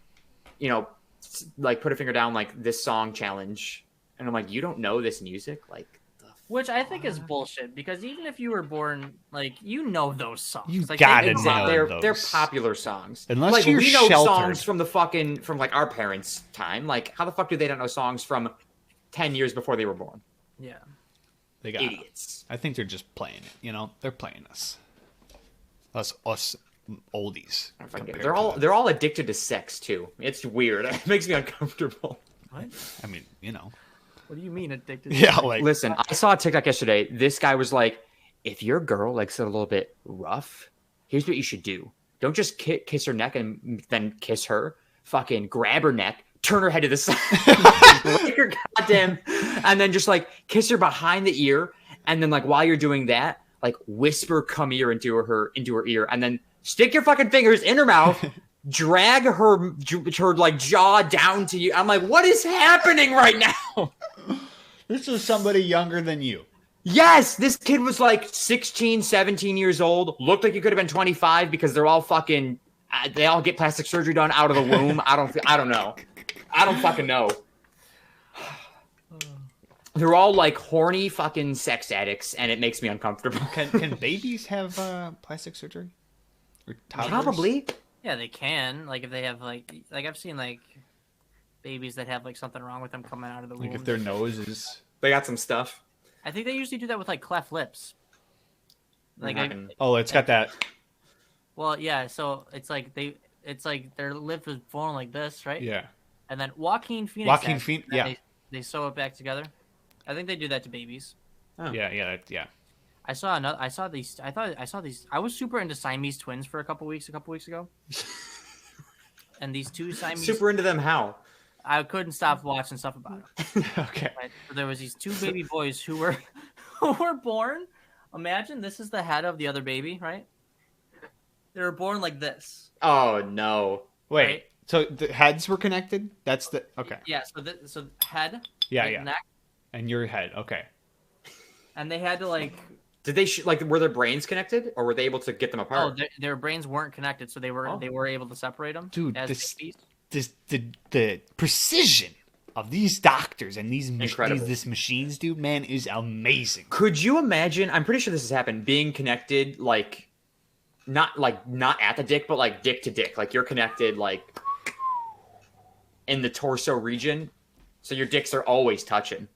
like, put a finger down, like, this song challenge, and I'm like, you don't know this music? Like, Which I think is bullshit, because even if you were born, like, you know those songs. You like, gotta they know they're those. popular songs. Unless like, you're we know sheltered. songs from like our parents' time. Like, how the fuck do they not know songs from 10 years before they were born? Yeah. They got Idiots. I think they're just playing it, They're playing us. Us oldies. I don't fucking get it. compared to They're all addicted to sex too. It's weird. It makes me uncomfortable. What? I mean, What do you mean addicted? Yeah, like Listen, I saw a TikTok yesterday. This guy was like, if your girl likes it a little bit rough, here's what you should do. Don't just kiss her neck and then kiss her. Fucking grab her neck, turn her head to the side, break her goddamn, and then just like kiss her behind the ear. And then like while you're doing that, like whisper "come here" into her ear, and then stick your fucking fingers in her mouth, drag her like jaw down to you. I'm like, what is happening right now? This was somebody younger than you. Yes, this kid was like 16, 17 years old. Looked like he could have been 25 because they're all fucking. They all get plastic surgery done out of the womb. I don't know. I don't fucking know. They're all like horny fucking sex addicts, and it makes me uncomfortable. Can babies have plastic surgery? Or toddlers? Probably. Yeah, they can. Like if they have like I've seen like babies that have like something wrong with them coming out of the womb. Like if their nose is. They got some stuff. I think they usually do that with like cleft lips. Like Oh, it's got that. well, yeah. So it's like their lip is formed like this, right? Yeah. And then Joaquin Phoenix. Joaquin Phoenix. Yeah. They sew it back together. I think they do that to babies. Oh. Yeah. I saw these. I was super into Siamese twins for a couple weeks ago. And these two Siamese. Super into them. How? I couldn't stop watching stuff about them. Okay. Right? So there was these two baby boys who were born. Imagine this is the head of the other baby, right? They were born like this. Oh no! Wait. Right? So the heads were connected. That's the okay. Yeah. So head. Yeah. like Yeah. Neck, And your head. Okay. and they had to like. Did they were their brains connected, or were they able to get them Oh, apart? their brains weren't connected, so they were able to separate them. Dude, as babies. the precision of these doctors and these Incredible. these machines, dude, man, is amazing. Could you imagine? I'm pretty sure this has happened. Being connected, not at the dick, but like dick to dick. Like you're connected, like in the torso region, so your dicks are always touching.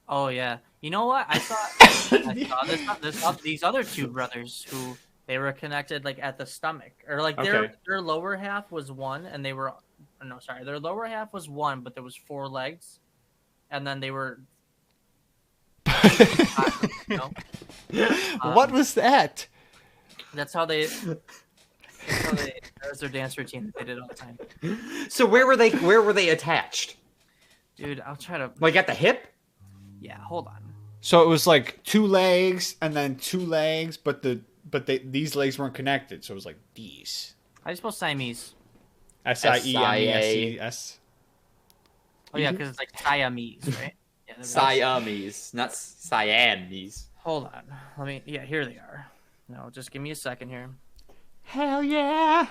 Oh yeah, you know what? I saw these other two brothers who they were connected like at the stomach, or like Okay. their lower half was one, and they were no, sorry, their lower half was one, but there was four legs, and then they were. You know? What was that? That's how they. That was their dance routine that they did all the time. So where were they attached? Dude, I'll try to. Like at the hip? Yeah, hold on. So it was like two legs and then two legs, but these legs weren't connected. So it was like these. How do you spell Siamese? Siamese. Oh yeah, because it's like Siamese, right? Yeah, Siamese, not Siamese. hold on. Let me. Yeah, here they are. No, just give me a second here. Hell yeah!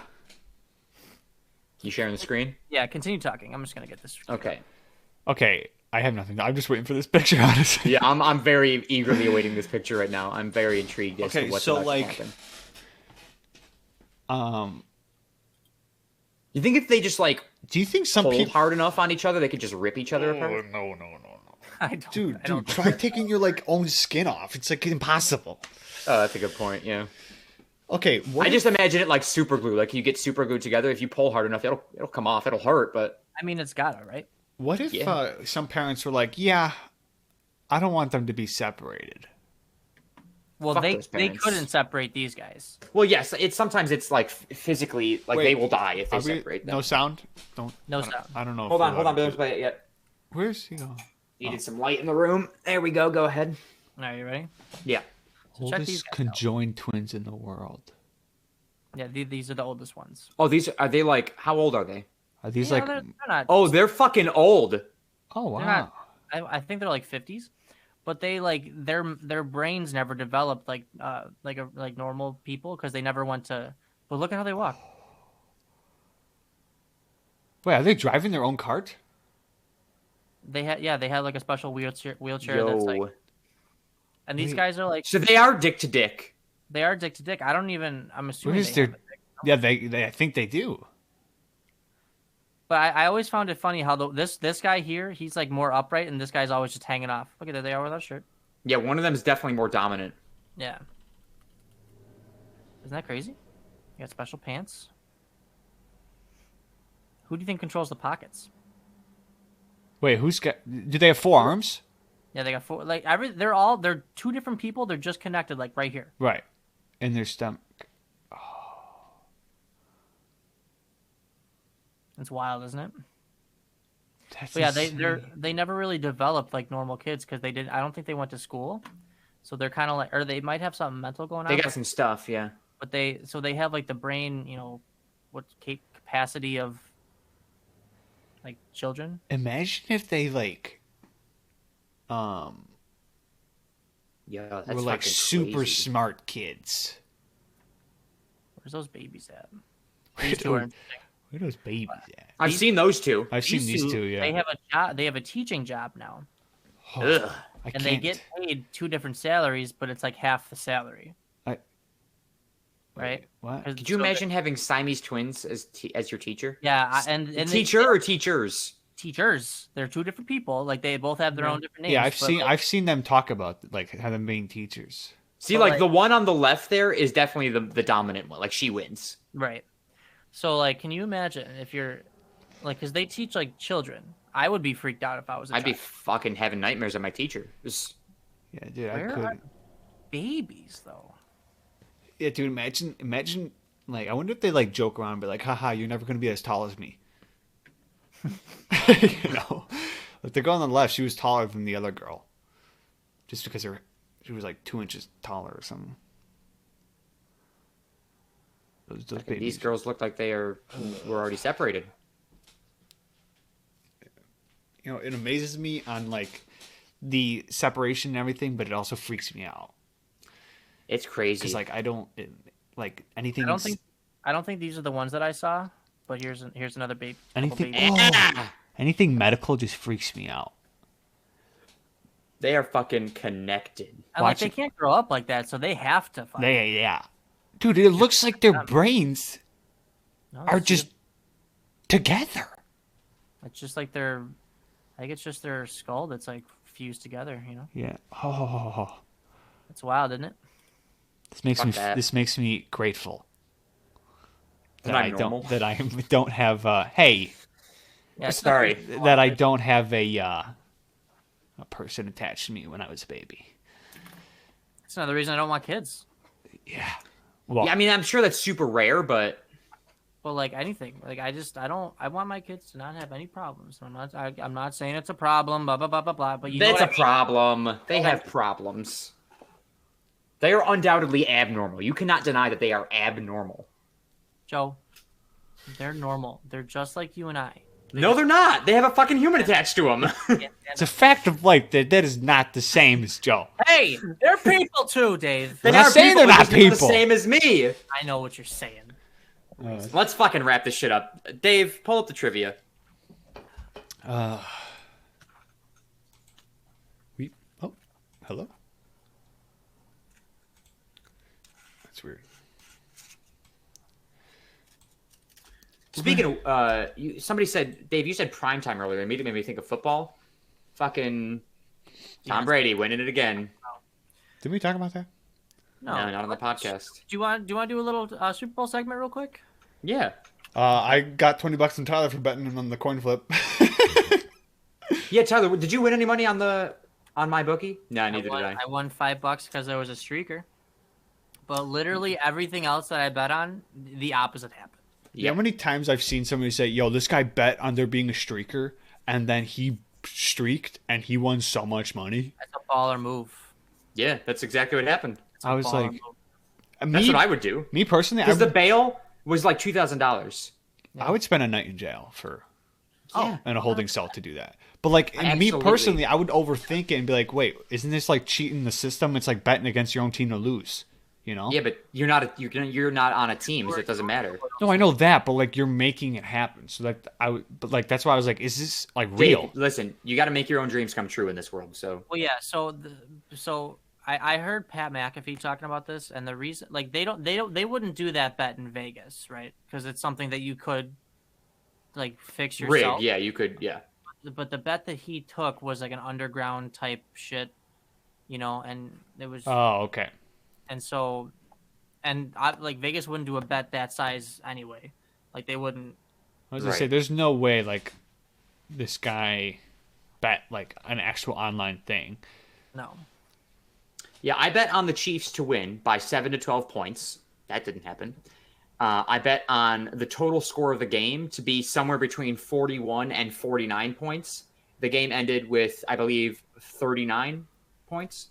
You sharing the screen? Yeah, continue talking. I'm just gonna get this. Okay. Okay, I have nothing. I'm just waiting for this picture, honestly. Yeah, I'm very eagerly awaiting this picture right now. I'm very intrigued as to Okay, what's so, about to like, happen. You think if they just like do you think some pulled people? hard enough on each other, they could just rip each other apart? No. I don't. Dude, I don't. try taking your like own skin off. It's like impossible. Oh, that's a good point. Yeah. Okay, I just imagine it like super glue. Like you get super glued together. If you pull hard enough, it'll come off. It'll hurt, but I mean, it's gotta, right? what if Yeah. some parents were like, "Yeah, I don't want them to be separated." Well, Fuck they those parents. couldn't separate these guys. well, yes. It's sometimes it's like physically like Wait, they will die if they Are we- separate them. no sound. Don't. No I don't- sound. I don't know. Hold if on, we're hold on. allowed Don't to- play it yet. Where's he going? Needed some light in the room. There we go. Go ahead. Are you ready? Yeah. So check these Oldest guys out. conjoined twins in the world. Yeah, these are the oldest ones. Oh, these are they like? How old are they? Are these Yeah, like? they're not. Oh, they're fucking old. Oh wow. They're not- I think they're like 50s, but they like their brains never developed like normal people because they never went to. But look at how they walk. Wait, are they driving their own cart? They had like a special wheelchair Yo. that's like. And these Wait. guys are like So they are dick to dick. they are dick to dick. I'm assuming Where's they their? have a dick. Yeah, they. I think they do. But I always found it funny how this guy here, he's like more upright, and this guy's always just hanging off. Look at there they are without shirt. Yeah, one of them is definitely more dominant. Yeah. Isn't that crazy? You got special pants. Who do you think controls the pockets? Wait, who's got? Do they have forearms? Yeah, they got four. Like they're two different people. They're just connected, like right here. Right, in their stomach. It's wild, isn't it? That's But yeah, insane. they never really developed like normal kids because they didn't. I don't think they went to school, so they're kind of like, or they might have something mental going on. They got but, some stuff. Yeah. but they have like the brain, what capacity of like children. Imagine if they like Yeah, that's were like fucking super crazy. smart kids. Where's those babies at? Where These two are those, where those babies at? I've seen those two. I've seen these two. They Yeah. have a job. They have a teaching job now, Ugh. I and can't. they get paid 2 different salaries, but it's like half the salary. Right? What? Could you imagine having Siamese twins as your teacher? Yeah, and Teacher or teachers? teachers. They're 2 different people. Like they both have their own different names. Yeah, but, I've seen them talk about like how them being teachers. See, But, like like- the one on the left there is definitely the dominant one. Like she wins. Right. So like, can you imagine if you're like, because they teach like children. I would be freaked out if I was a I'd be child. fucking having nightmares of my teacher. Yeah, dude, Where I are could. babies though? Yeah, dude, imagine. Like, I wonder if they like joke around and be like, haha, you're never gonna be as tall as me. You know, like the girl on the left, she was taller than the other girl, just because she was like 2 inches taller or something. Those babies. These girls look like were already separated. You know, it amazes me on like the separation and everything, but it also freaks me out It's crazy. because like I don't like anything. I don't think these are the ones that I saw. But here's another baby. anything. Babies. Oh, anything medical just freaks me out. They are fucking connected. And like they can't grow up like that, so they have to fight. Yeah, dude, it looks like their brains No, are it's just together. It's just like I think it's just their skull that's like fused together. You know, Yeah. Oh, it's wild, isn't it? this makes me grateful that Not I normal. don't have. Hey, Yeah, Sorry. that I don't have a person attached to me when I was a baby. That's another reason I don't want kids. Yeah. Well, Yeah, I mean, I'm sure that's super rare, but Well, like anything, like I want my kids to not have any problems. I'm not saying it's a problem, blah blah blah blah blah. But you know that's what a I mean? problem. They have problems. They are undoubtedly abnormal. You cannot deny that they are abnormal. Joe, they're normal. They're just like you and I. No, they're not. They have a fucking human attached to them. it's a fact of life that is not the same as Joe. Hey, they're people too, Dave. They I'm not are saying people, they're not just the people. same as me. I know what you're saying. Let's fucking wrap this shit up. Dave, pull up the trivia. Oh, hello. That's weird. Speaking of, somebody said, Dave, you said primetime earlier. It immediately made me think of football. Fucking Tom Brady winning it again. Did we talk about that? No, not on the podcast. Do you want to do a little Super Bowl segment real quick? Yeah. I got $20 from Tyler for betting on the coin flip. Yeah, Tyler, did you win any money on my bookie? No, neither did I. I won $5 because there was a streaker. But literally everything else that I bet on, the opposite happened. Yeah, how many times I've seen somebody say, yo, this guy bet on there being a streaker, and then he streaked, and he won so much money. That's a baller move. Yeah, that's exactly what happened. I was like, That's what I would do. Me personally, Because the bail was like $2,000. I would spend a night in jail for Yeah. in a holding cell to do that. But like me Absolutely. personally, I would overthink it and be like, wait, isn't this like cheating the system? It's like betting against your own team to lose. You know? Yeah, but you're not on a team, so it doesn't matter. No, I know that, but like you're making it happen. So that but like that's why I was like, is this like real? Dave, listen, you got to make your own dreams come true in this world. So Well, yeah. So I heard Pat McAfee talking about this, and the reason, like, they wouldn't do that bet in Vegas, right? Because it's something that you could, like, fix yourself. rigged, yeah, you could, yeah. But the bet that he took was like an underground type shit, you know, and it was. Oh, okay. And so, like Vegas wouldn't do a bet that size anyway. Like they wouldn't. I was gonna say, there's no way like this guy bet like an actual online thing. No. Yeah, I bet on the Chiefs to win by 7 to 12 points. That didn't happen. I bet on the total score of the game to be somewhere between 41 and 49 points. The game ended with, I believe, 39 points.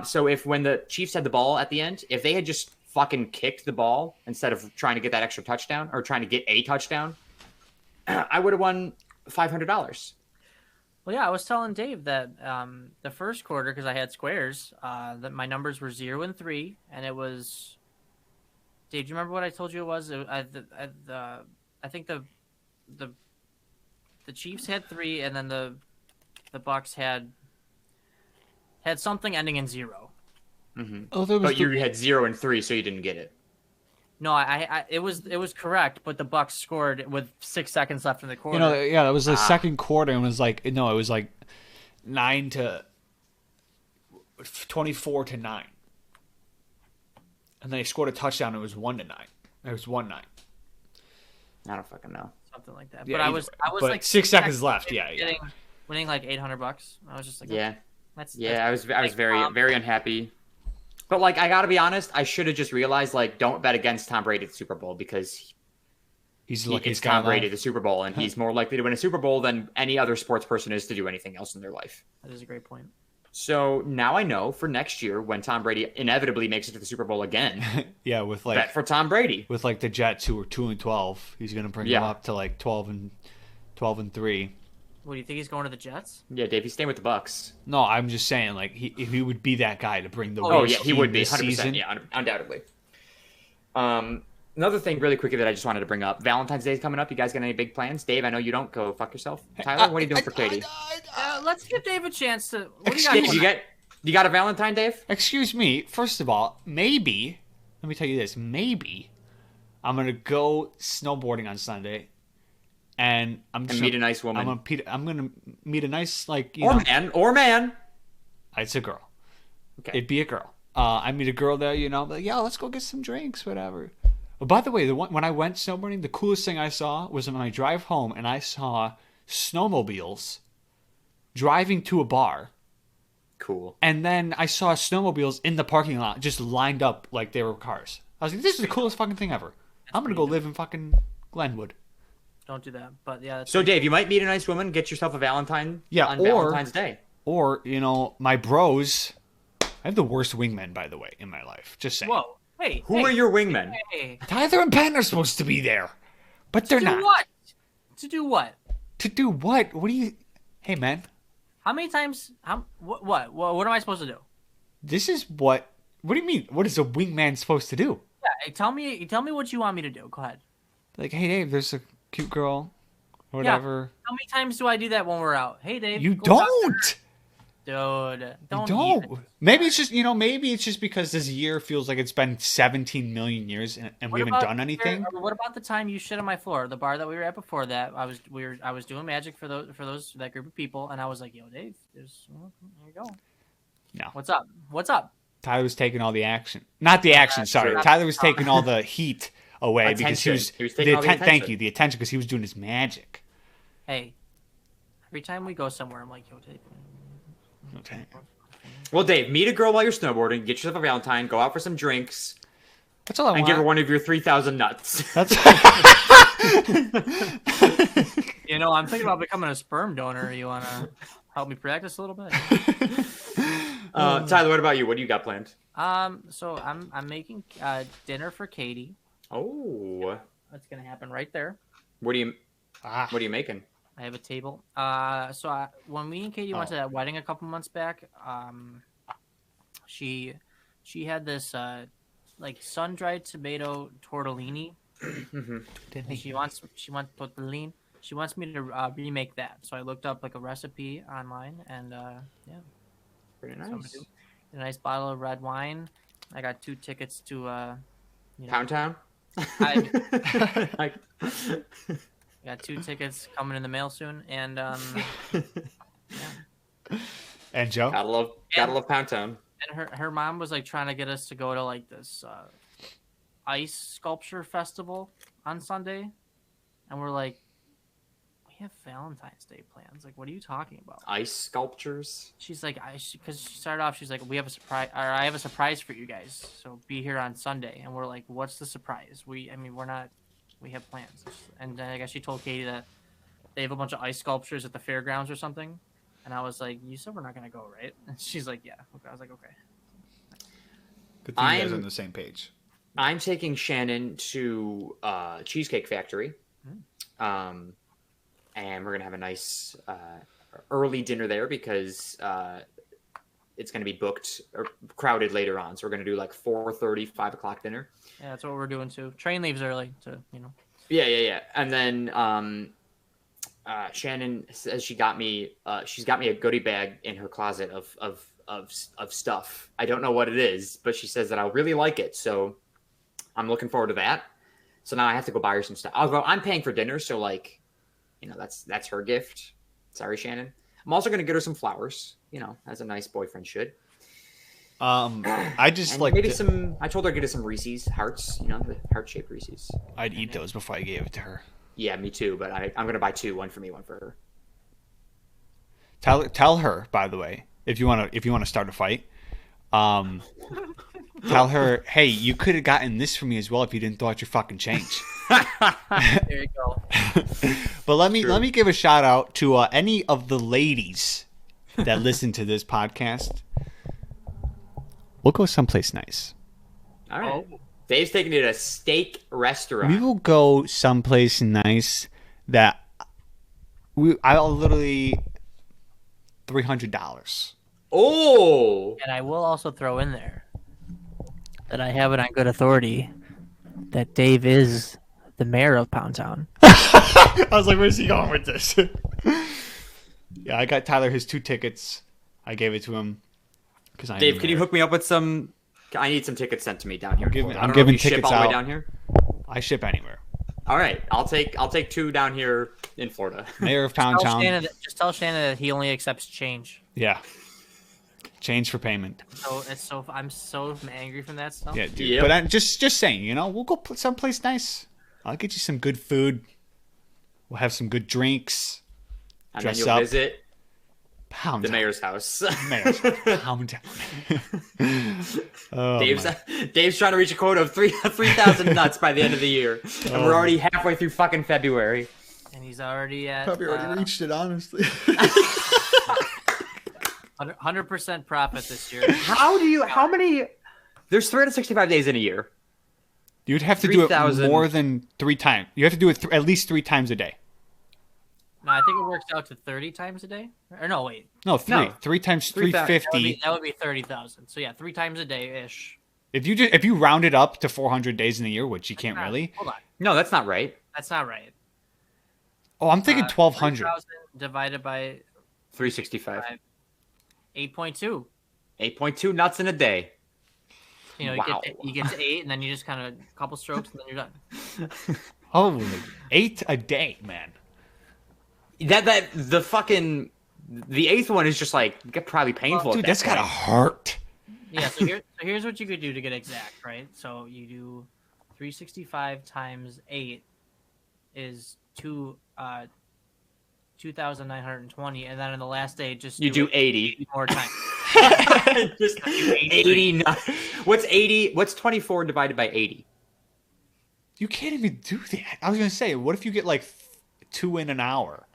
So when the Chiefs had the ball at the end, if they had just fucking kicked the ball instead of trying to get that extra touchdown or trying to get a touchdown, I would have won $500. Well, yeah, I was telling Dave that the first quarter, because I had squares, that my numbers were 0 and 3, and it was. Dave, do you remember what I told you it was? I think the Chiefs had 3, and then the Bucks had something ending in 0. Mm-hmm. Oh, there was but you had 0 and 3, so you didn't get it. No, it was correct, but the Bucks scored with 6 seconds left in the quarter. That was the second quarter, and it was like 9 to 24 to 9, and they scored a touchdown. It was 1-9. It was 1-9. I don't fucking know. Something like that. Yeah, but I was but like 6 seconds left. Yeah. Winning like $800. I was just like, Yeah. That's I was very unhappy. But like, I gotta be honest, I should have just realized, like, don't bet against Tom Brady at the Super Bowl, because it's Tom Brady at the Super Bowl, and he's more likely to win a Super Bowl than any other sports person is to do anything else in their life. That is a great point. So now I know for next year, when Tom Brady inevitably makes it to the Super Bowl again, yeah, with bet for Tom Brady. With like the Jets, who were 2-12, he's gonna bring them up to like 12-3. What, do you think he's going to the Jets? Yeah, Dave, he's staying with the Bucks. No, I'm just saying, like, he would be that guy to bring the he would be 100%. Season. Yeah, undoubtedly. Another thing really quickly that I just wanted to bring up. Valentine's Day is coming up. You guys got any big plans? Dave, I know you don't. Go fuck yourself. Tyler, what are you doing for Katie? Let's give Dave a chance to... You got a Valentine, Dave? Excuse me. First of all, maybe, let me tell you this. Maybe I'm going to go snowboarding on Sunday. And I'm just meet a nice woman. I'm gonna meet a nice, like, or man. It's a girl. Okay. It'd be a girl. I meet a girl there, like, yeah, let's go get some drinks, whatever. Oh, by the way, when I went snowboarding, the coolest thing I saw was on my drive home, and I saw snowmobiles driving to a bar. Cool. And then I saw snowmobiles in the parking lot, just lined up like they were cars. I was like, this is the coolest fucking thing ever. I'm gonna go live in fucking Glenwood. Don't do that. But yeah. So Dave, you might meet a nice woman, get yourself a Valentine on Valentine's Day. Or, my bros. I have the worst wingmen, by the way, in my life. Just saying. Whoa. Hey. Who are your wingmen? Hey. Tyler and Penn are supposed to be there. But they're not. What? To do what? To do what? What do you... Hey, man. How many times... What am I supposed to do? This is what... What do you mean? What is a wingman supposed to do? Yeah, tell me what you want me to do. Go ahead. Like, hey, Dave, there's a cute girl, whatever. Yeah. How many times do I do that when we're out? Hey, Dave. You don't. Dude, don't. Maybe it's just because this year feels like it's been 17 million years and we haven't done anything. What about the time you shit on my floor? The bar that we were at before that, I was doing magic for that group of people, and I was like, "Yo, Dave, there you go." No. What's up? Tyler was taking all the action. Not the action, sorry. Tyler was taking all the heat away because he was taking all the attention. Thank you, the attention, because he was doing his magic. Hey, every time we go somewhere, I'm like, "Yo, Dave." Okay. Well, Dave, meet a girl while you're snowboarding, get yourself a Valentine, go out for some drinks. That's all I want. And give her one of your 3,000 nuts. That's I'm thinking about becoming a sperm donor. You want to help me practice a little bit? Tyler, what about you? What do you got planned? So I'm making dinner for Katie. Oh. That's gonna happen right there. What are you making? I have a table. When me and Katie went to that wedding a couple months back, she had this like sun-dried tomato tortellini. And she wants tortellini. She wants me to remake that. So I looked up like a recipe online, and yeah, pretty nice. So a nice bottle of red wine. I got 2 tickets to Pound Town. I got 2 tickets coming in the mail soon, and yeah. And Joe, gotta love Pound Town. And her mom was like trying to get us to go to like this ice sculpture festival on Sunday, and we're like, we have Valentine's Day plans. Like, what are you talking about? Ice sculptures? She's like, because she started off, she's like, we have a surprise, or I have a surprise for you guys. So be here on Sunday, and we're like, what's the surprise? We're not. We have plans. And I guess she told Katie that they have a bunch of ice sculptures at the fairgrounds or something. And I was like, you said we're not going to go, right? And she's like, yeah. Okay. I was like, okay. Good thing you guys are on the same page. I'm taking Shannon to Cheesecake Factory. And we're going to have a nice early dinner there because it's going to be booked or crowded later on. So we're going to do like 4:30, 5 o'clock dinner. Yeah, that's what we're doing too. Train leaves early, to Yeah. And then Shannon says she's got me a goodie bag in her closet of stuff. I don't know what it is, but she says that I'll really like it. So I'm looking forward to that. So now I have to go buy her some stuff. Although I'm paying for dinner, so like, that's her gift. Sorry, Shannon. I'm also going to get her some flowers, as a nice boyfriend should. I just And like maybe I told her to get her some Reese's hearts, the heart-shaped Reese's. I'd eat those before I gave it to her. Yeah, me too. But I'm going to buy two, one for me, one for Tell her, by the way, if you want to start a fight, tell her, hey, you could have gotten this for me as well if you didn't throw out your fucking change. there you go. But let me give a shout out to any of the ladies that listen to this podcast. We'll go someplace nice. All right. Oh. Dave's taking it to a steak restaurant. We will go someplace nice that I'll literally $300. Oh! And I will also throw in there that I have it on good authority that Dave is the mayor of Pound Town. I was like, where's he going with this? Yeah, I got Tyler his 2 tickets. I gave it to him. Dave, can you hook me up with some? I need some tickets sent to me down here. I'm giving tickets ship all out. the way down here. I ship anywhere. All right, I'll take 2 down here in Florida. Mayor of Pound Town. Just tell Shannon that he only accepts change. Yeah. Change for payment. I'm so angry from that stuff. Yeah, dude. Yep. But I'm just saying, we'll go someplace nice. I'll get you some good food. We'll have some good drinks. And then you'll visit Pound the mayor's house. Pound Town. Oh, Dave's trying to reach a quota of 3,000 nuts by the end of the year, and we're already halfway through fucking February. And he's already at probably already reached it, honestly. 100% profit this year. How many? There's 365 days in a year. You'd have to do it more than 3 times. You have to do it at least 3 times a day. No, I think it works out to 30 times a day. Or no, wait. No, 3. No. 3 times 350. That would be 30,000. So yeah, 3 times a day ish. If you round it up to 400 days in a year, which you can't really. Hold on. No, that's not right. That's not right. Oh, I'm thinking 1,200. 3,000 divided by 365. 8.2. 8.2 nuts in a day. Wow. You get to 8, and then you just kind of a couple strokes, and then you're done. Holy, 8 a day, man. The 8th one is just like probably painful. Dude, that's gotta hurt. Yeah. So here's what you could do to get exact, right? So you do 365 times 8 is 2,920, and then on the last day, just do 80 more times. Just 80. What's 80? What's 24 divided by 80? You can't even do that. I was gonna say, what if you get like 2 in an hour,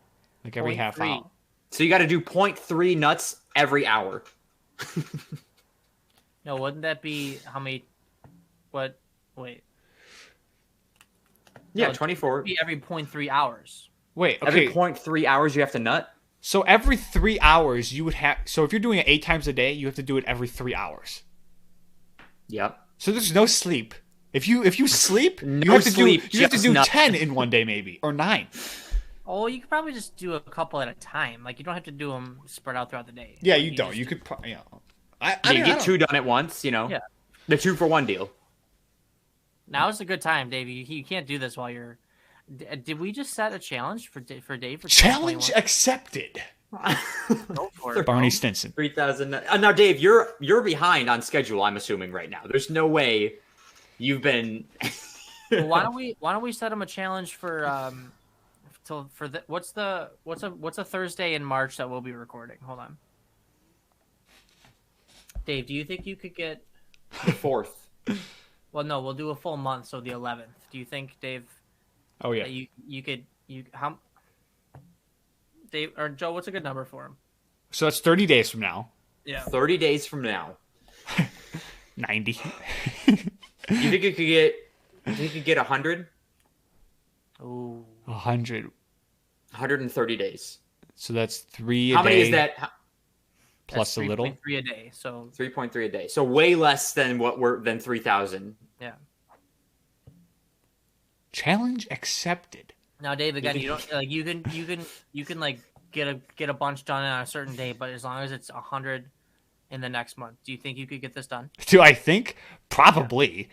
like every half hour? So you got to do 0.3 nuts every hour. No, wouldn't that be how many? What? Wait. Yeah, no, 24. Be every 0.3 hours. Wait, okay. Every 0.3 hours you have to nut? So every 3 hours you would have. So if you're doing it 8 times a day, you have to do it every 3 hours. Yep. So there's no sleep. If you sleep, no you have to sleep, do 10 in one day maybe, or 9. Oh, you could probably just do a couple at a time. Like you don't have to do them spread out throughout the day. Yeah, like, you don't. You could, I mean, get 2 done at once. Yeah. The 2-for-1 deal. Now is a good time, Dave. You can't do this while you're. Did we just set a challenge for Dave? For challenge accepted. Go for it. Barney Stinson. 3,000. Now, Dave, you're behind on schedule. I'm assuming right now. There's no way you've been. Well, why don't we set him a challenge for what's a Thursday in March that we'll be recording? Hold on. Dave, do you think you could get the 4th? Well, no, we'll do a full month, so the 11th. Do you think, Dave? Oh yeah. How? Dave or Joe, what's a good number for him? So that's 30 days from now. Yeah. 30 days from now. 90. You think you could get 100? Ooh. 100. 130 days. So that's 3 a How day. many is that? Plus That's a little. 3.3 a day. So 3.3 a day. So way less than than 3,000. yeah. Challenge accepted. Now, Dave, again, you don't like you can like get a bunch done on a certain day, but as long as it's 100 in the next month, do you think you could get this done? Do I think? Probably.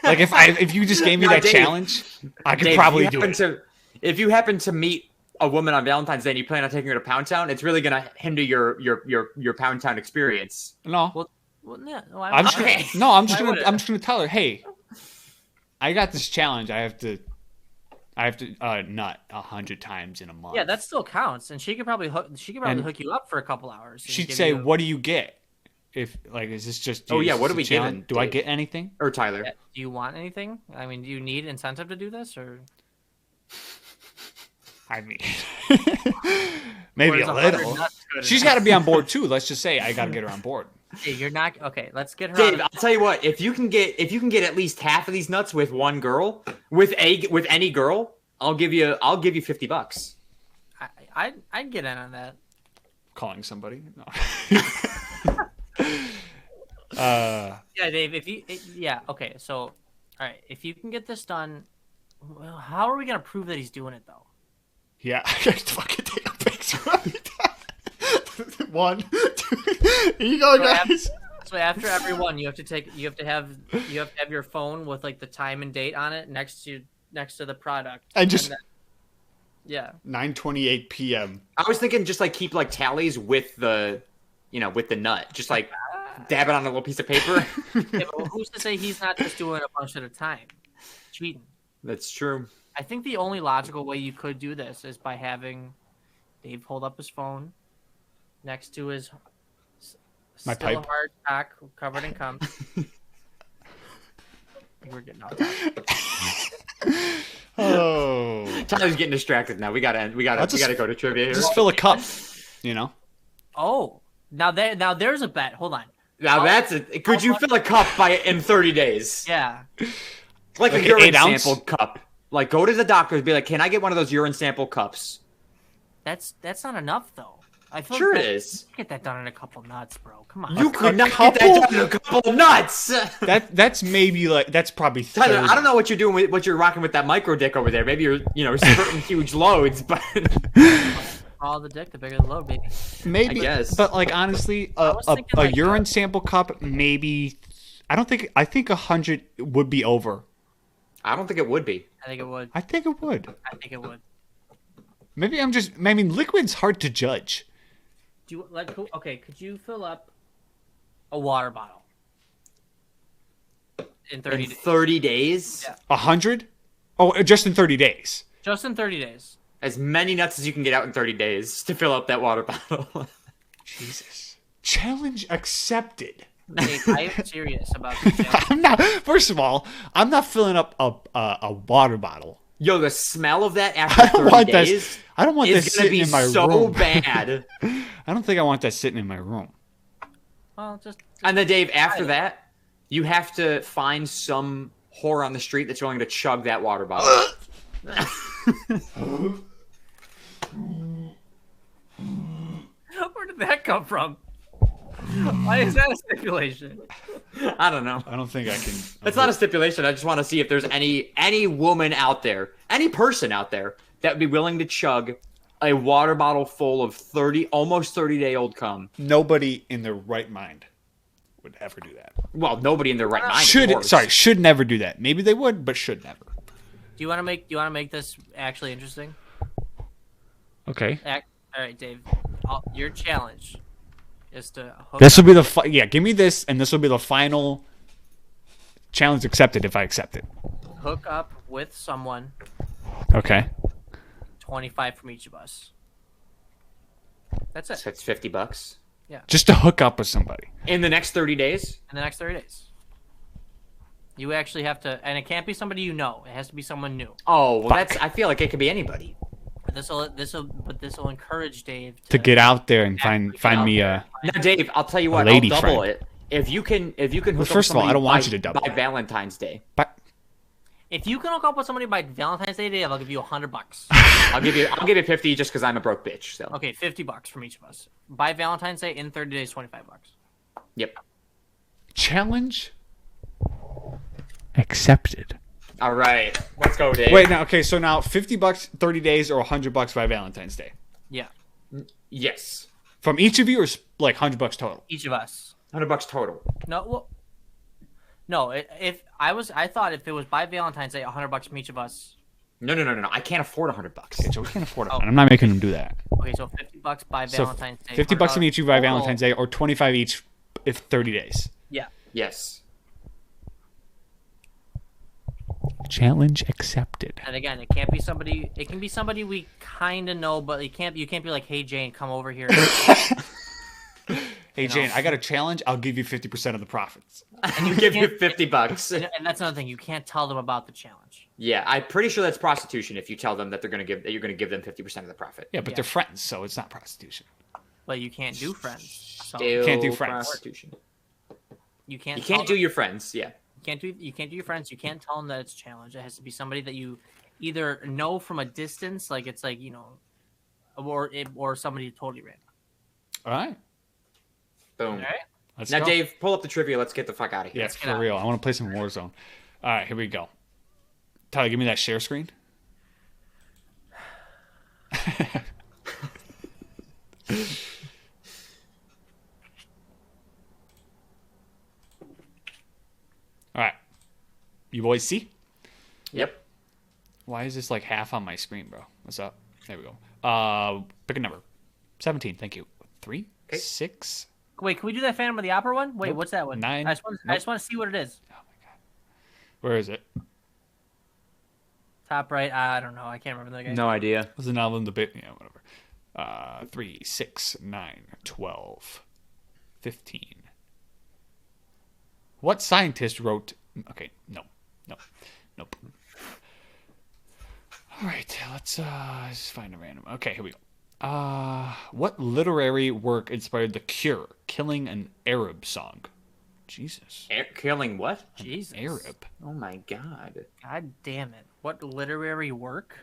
Like if you just gave me Now, that Dave, challenge, I could Dave, probably do it. If you happen to meet a woman on Valentine's Day and you plan on taking her to Pound Town, it's really gonna hinder your Pound Town experience. No. Well, yeah. No, I'm just Okay. I'm just gonna tell her, hey, I got this challenge. I have to nut 100 times in a month. Yeah, that still counts, and she could probably hook you up for a couple hours. She'd say, "What do you get? If like, is this just? Oh, yeah, is what this are we a challenge? giving, Do I Dave? get anything?" Or Tyler. Yeah, do you want anything? I mean, do you need incentive to do this, or I mean, maybe or a is 100 little. nuts good She's enough? got to be on board too. Let's just say I got to get her on board. Hey, you're not okay. Let's get her. Dave, I'll tell you what. If you can get at least half of these nuts with one girl, with any girl, I'll give you $50. I'd get in on that. Calling somebody. No. Yeah, Dave. Yeah, okay. So, all right. If you can get this done, well, how are we gonna prove that he's doing it though? Yeah, I got to fucking take a picture of it. 1, 2. Here you go, guys. So after every one, you have to have your phone with like the time and date on it next to the product. And just yeah. 9:28 p.m. I was thinking just like keep like tallies with the nut, just like dab it on a little piece of paper. Yeah, but who's to say he's not just doing a bunch at a time? Cheating. That's true. I think the only logical way you could do this is by having Dave hold up his phone next to his My still pipe. hard cock covered in cum. We're getting off topic. Oh, Tyler's getting distracted now. We gotta go to trivia here. just fill a cup. You know. Oh, now there's a bet. Hold on. Now that's it. Could you fill a cup in 30 days? Yeah. Like a Like an urine 8-ounce? sample cup. Like go to the doctor and be like, "Can I get one of those urine sample cups?" That's not enough though. I feel Sure like it is. Get that done in a couple nuts, bro. Come on. You could not couple? get that done in a couple of nuts. That's maybe like that's probably 30. Tyler, I don't know what you're doing with what you're rocking with that micro dick over there. Maybe you're spurting huge loads, but All the dick, the bigger the load, baby. Maybe, I guess. but like honestly, was thinking, a like, urine sample cup maybe. I think 100 would be over. I don't think it would be. I think it would. I think it would. I think it would. Maybe I mean, liquid's hard to judge. Do you like? Okay, could you fill up a water bottle in 30 In days? 30 days, Yeah. 100? Oh, just in 30 days. Just in 30 days. as many nuts as you can get out in 30 days to fill up that water bottle. Jesus. Challenge accepted. Dave, I am serious about this. challenge. I'm not. First of all, I'm not filling up a water bottle. Yo, the smell of that I after don't 30 want days that. I don't want that is gonna sitting be in my so room. bad. I don't think I want that sitting in my room. Well, just And then, Dave, after that, you have to find some whore on the street that's willing to chug that water bottle. where did that come from? Why is that a stipulation? I don't know. I don't think I can. It's not a stipulation. I just want to see if there's any woman out there, any person out there that would be willing to chug a water bottle full of almost 30-day-old cum. Nobody in their right mind would ever do that. Well, nobody in their right mind. of course. Should never do that. Maybe they would, but should never. Do you want to make this actually interesting? Okay. All right, Dave. Your challenge is to hook This will be the give me this, and this will be the final challenge accepted if I accept it. hook up with someone. Okay. 25 from each of us. That's it. So it's $50 Just to hook up with somebody. in the next 30 days. In the next 30 days. You actually have to, and it can't be somebody you know. It has to be someone new. Oh, well, Fuck. I feel like it could be anybody. But this will encourage Dave To get out there and find out me there. a. Now, Dave, I'll tell you what. lady I'll double friend. it. If you can hook up first of all, I don't want by- you to double by it. Valentine's Day. But If you can hook up with somebody by Valentine's Day, I'll give you $100. I'll give you 50 just because I'm a broke bitch. So Okay, $50 from each of us. By Valentine's Day in 30 days, $25. yep. Challenge accepted. All right, let's go, Dave. Wait, now okay, so now $50, 30 days, or $100 by Valentine's Day. Yeah, Yes, From each of you, or like $100 total? each of us. $100 total. No, well, no. I thought if it was by Valentine's Day, $100 from each of us. No. I can't afford $100. Okay, so we can't afford it. Oh. I'm not making them do that. Okay, so $50 by So Valentine's Day. $50 from each of you by total. Valentine's Day, or 25 each if 30 days. Yeah. Yes. Challenge accepted. And again, it can't be somebody. It can be somebody we kind of know, but you can't be like, hey Jane, come over here. Hey Jane, I got a challenge. I'll give you 50% of the profits. And you give you $50. And that's another thing. You can't tell them about the challenge. Yeah, I'm pretty sure that's prostitution if you tell them that you're going to give them 50% of the profit. Yeah, but Yeah. they're friends, so it's not prostitution. But you can't do friends. So Still Can't do friends. prostitution. you can't. You can't tell do them- your friends. Yeah. You can't do your friends. You can't tell them that it's a challenge. It has to be somebody that you either know from a distance, like it's like or somebody totally random. All right. Boom. All right. Let's Now, go. Dave, pull up the trivia. Let's get the fuck out of here. Yeah, get for out. real. I want to play some Warzone. All right, here we go. Tyler, give me that share screen. All right. You boys see? Yep. Why is this like half on my screen, bro? What's up? There we go. Pick a number. 17, thank you. 3, Okay. 6. Wait, can we do that Phantom of the Opera one? Wait, Nope. what's that one? 9. I just want to see what it is. Oh my god. Where is it? Top right. I don't know. I can't remember the guy. No idea. Was the novel in the bit? Yeah, whatever. 3, 6, 9, 12, 15. What scientist wrote? Okay, nope. All right, let's just find a random. Okay, here we go. What literary work inspired The Cure, killing an Arab song? Jesus. Killing what? Jesus. Arab. Oh my god. God damn it. What literary work?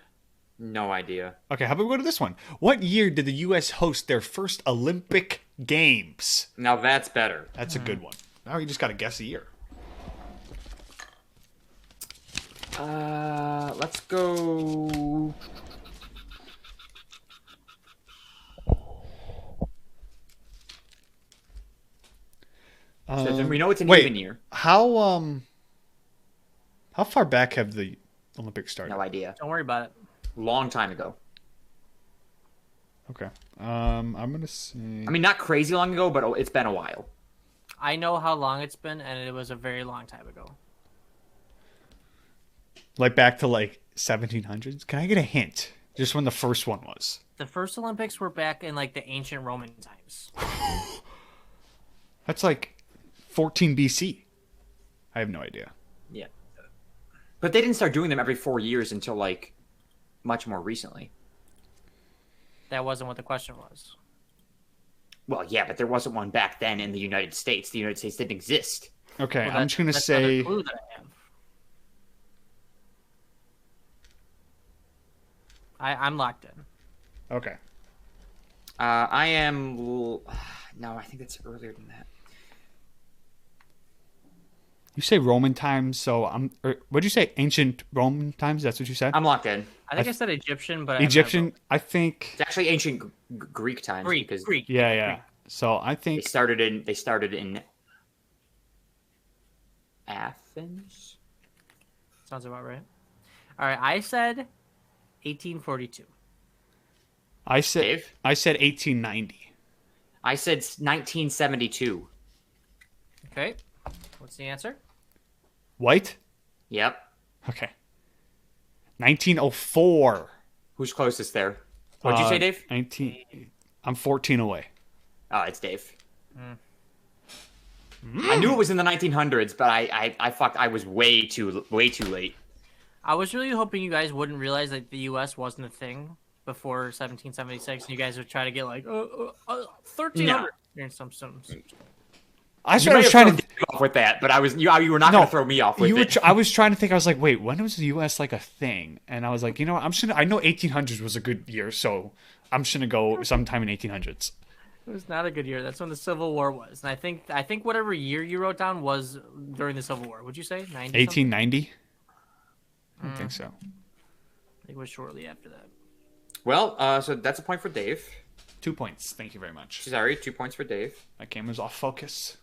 No idea. Okay, how about we go to this one? What year did the U.S. host their first Olympic Games? Now that's better. That's a good one. Now you just got to guess a year. Let's go. So we know it's an even year. How far back have the Olympics started? No idea. Don't worry about it. Long time ago. Okay. I'm gonna say. I mean, not crazy long ago, but it's been a while. I know how long it's been, and it was a very long time ago. Like back to like 1700s. Can I get a hint? Just when the first one was. The first Olympics were back in like the ancient Roman times. That's like 14 BC. I have no idea. Yeah. But they didn't start doing them every 4 years until like much more recently. That wasn't what the question was. Well, yeah, but there wasn't one back then in the United States. The United States didn't exist. Okay, Well, I'm just gonna that's another say. clue that I have. I'm locked in. Okay. I am. No, I think that's earlier than that. You say Roman times, so what'd you say? Ancient Roman times? That's what you said? I'm locked in. I think I said Egyptian, but I'm not Egyptian, I think. It's actually ancient Greek times. Greek. Because Greek. Yeah. So I They think. started in Athens. Sounds about right. All right, I said 1842. I said Dave? 1890. I said 1972. Okay. What's the answer? White? Yep. Okay. 1904. Who's closest there? What'd you say, Dave? 19. I'm 14 away. Oh, it's Dave. I knew it was in the 1900s, but I fucked. I was way too late. I was really hoping you guys wouldn't realize that the U.S. wasn't a thing before 1776, and you guys would try to get like 1300 or some. I You may was have trying thrown to. Dave off with that, but you were not going to throw me off with it. I was trying to think. I was like, wait, when was the U.S. like a thing? And I was like, you know what? I know 1800s was a good year, so I'm just gonna go sometime in 1800s. It was not a good year. That's when the Civil War was, and I think whatever year you wrote down was during the Civil War. Would you say 90? 1890? I don't think so. I think it was shortly after that. Well, so that's a point for Dave. 2 points. Thank you very much. Sorry, 2 points for Dave. My camera's off focus.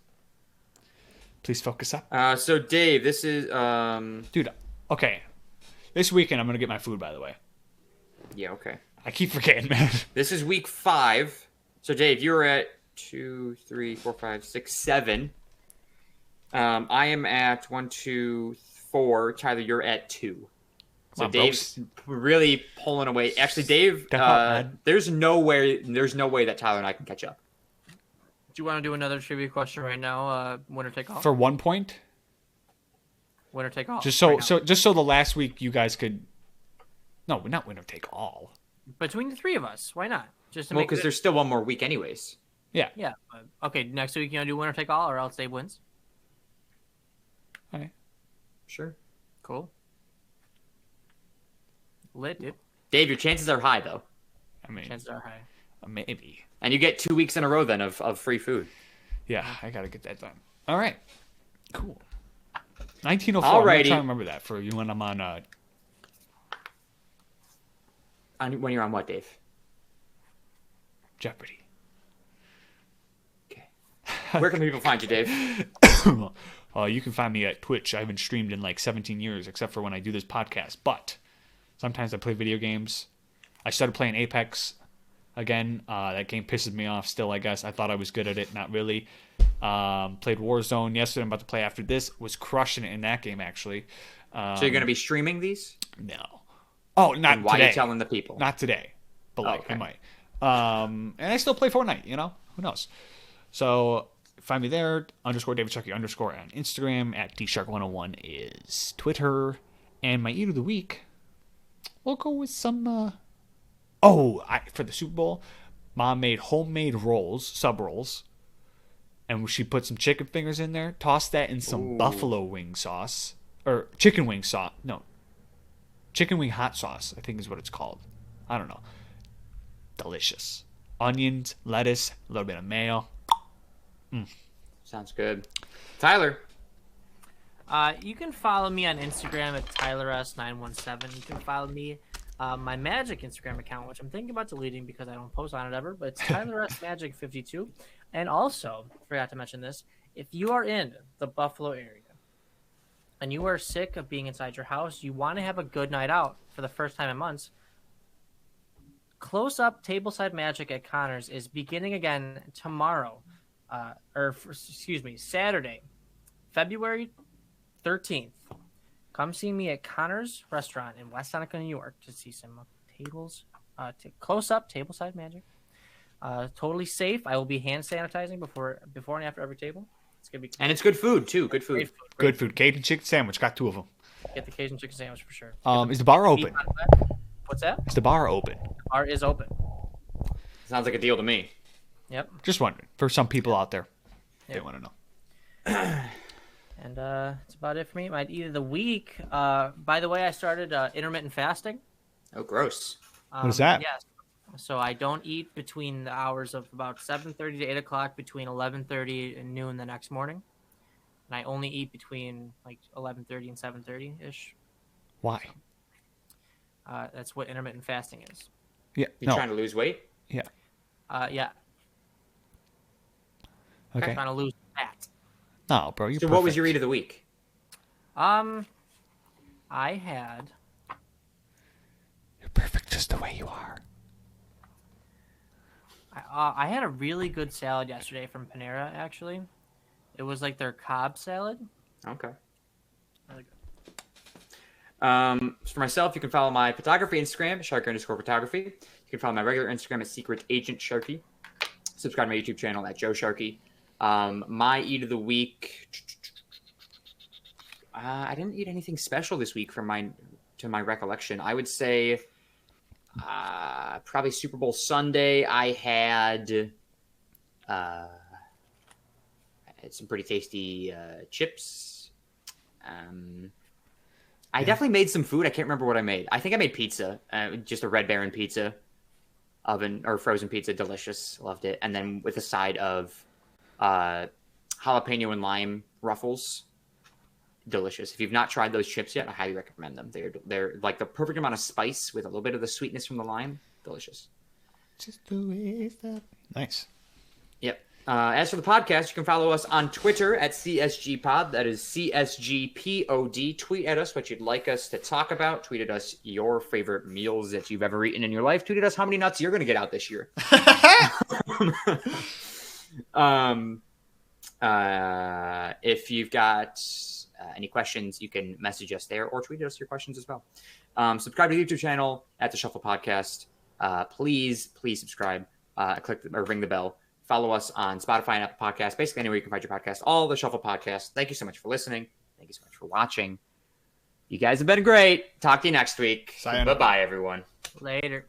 Please focus up. So Dave, this is Dude, okay. This weekend I'm gonna get my food, by the way. Yeah, okay. I keep forgetting, man. This is week 5. So Dave, you're at 2, 3, 4, 5, 6, 7. I am at 1, 2, 4. Tyler, you're at 2. So on, Dave's really pulling away. Actually, Dave, there's no way that Tyler and I can catch up. Do you want to do another trivia question right now? Winner take all. For 1 point? Winner take all. Just so the last week you guys could. No, not winner take all. Between the three of us, why not? Just to Well, make because there's still one more week, anyways. Yeah. Yeah. Okay. Next week you want to do winner take all, or else Dave wins. All right. Sure. Cool. Lit, dude. Dave, your chances are high, though. I mean, Chances are high. maybe. And you get 2 weeks in a row then of free food. Yeah, I gotta get that done. All right. Cool. 1904. Alrighty. I'm gonna try to remember that for you when I'm on. When you're on what, Dave? Jeopardy. Okay. Where can people find you, Dave? You can find me at Twitch. I haven't streamed in like 17 years, except for when I do this podcast. But sometimes I play video games. I started playing Apex again. That game pisses me off still, I guess. I thought I was good at it. Not really. Played Warzone yesterday. I'm about to play after this. Was crushing it in that game, actually. So you're going to be streaming these? No. Oh, not and why today. are you telling the people? Not today. But like, okay. I might. And I still play Fortnite, you know? Who knows? So find me there, _DavidSharky_ on Instagram, at DShark101 is Twitter. And my eat of the week, we'll go with some for the Super Bowl, Mom made homemade rolls, sub rolls. And she put some chicken fingers in there, tossed that in some buffalo wing sauce. Or chicken wing sauce. No. Chicken wing hot sauce, I think is what it's called. I don't know. Delicious. Onions, lettuce, a little bit of mayo. Sounds good. Tyler. You can follow me on Instagram at TylerS917. You can follow me my Magic Instagram account, which I'm thinking about deleting because I don't post on it ever, but it's TylerSMagic52. And also, forgot to mention this, if you are in the Buffalo area and you are sick of being inside your house, you want to have a good night out for the first time in months, Close Up Tableside Magic at Connors is beginning again tomorrow, Saturday, February 13th. Come see me at Connors Restaurant in West Seneca, New York to see some tables, Close Up Tableside Magic. Totally safe. I will be hand sanitizing before and after every table. It's gonna be And it's good food too. Good food. Good food. Cajun chicken sandwich. Got 2 of them. Get the Cajun chicken sandwich for sure. Is the bar open? What's that? Is the bar open? The bar is open. Sounds like a deal to me. Yep. Just wondering. For some people out there, Yep. they want to know. And that's about it for me. My eat of the week. By the way, I started intermittent fasting. Oh, gross. What is that? Yes. So I don't eat between the hours of about 7:30 to 8 o'clock, between 11:30 and noon the next morning. And I only eat between like 11:30 and 7:30-ish. Why? That's what intermittent fasting is. Yeah. You trying to lose weight? Yeah. Yeah. Okay. Trying to lose fat. No, bro. You're So perfect. what was your eat of the week? I had. You're perfect just the way you are. I had a really good salad yesterday from Panera, actually. It was like their Cobb salad. Okay. Really good. For myself, you can follow my photography Instagram, Sharky_photography. You can follow my regular Instagram at Secret Agent Sharky. Subscribe to my YouTube channel at Joe Sharky. My eat of the week. I didn't eat anything special this week to my recollection. I would say probably Super Bowl Sunday. I had had some pretty tasty chips. I definitely made some food. I can't remember what I made. I think I made pizza, just a Red Baron pizza, oven or frozen pizza, delicious, loved it. And then with a side of jalapeno and lime ruffles, delicious. If you've not tried those chips yet, I highly recommend them. They're like the perfect amount of spice with a little bit of the sweetness from the lime. Delicious. Just the way that. Nice. Yep. As for the podcast, you can follow us on Twitter at CSGPod. That is CSGPOD. Tweet at us what you'd like us to talk about. Tweet at us your favorite meals that you've ever eaten in your life. Tweet at us how many nuts you're going to get out this year. If you've got any questions, you can message us there or tweet us your questions as well. Subscribe to the YouTube channel at The Shuffle Podcast. Please subscribe. Click or ring the bell. Follow us on Spotify and Apple Podcasts. Basically anywhere you can find your podcast. All The Shuffle Podcasts. Thank you so much for listening. Thank you so much for watching. You guys have been great. Talk to you next week. Sayonara. Bye-bye, everyone. Later.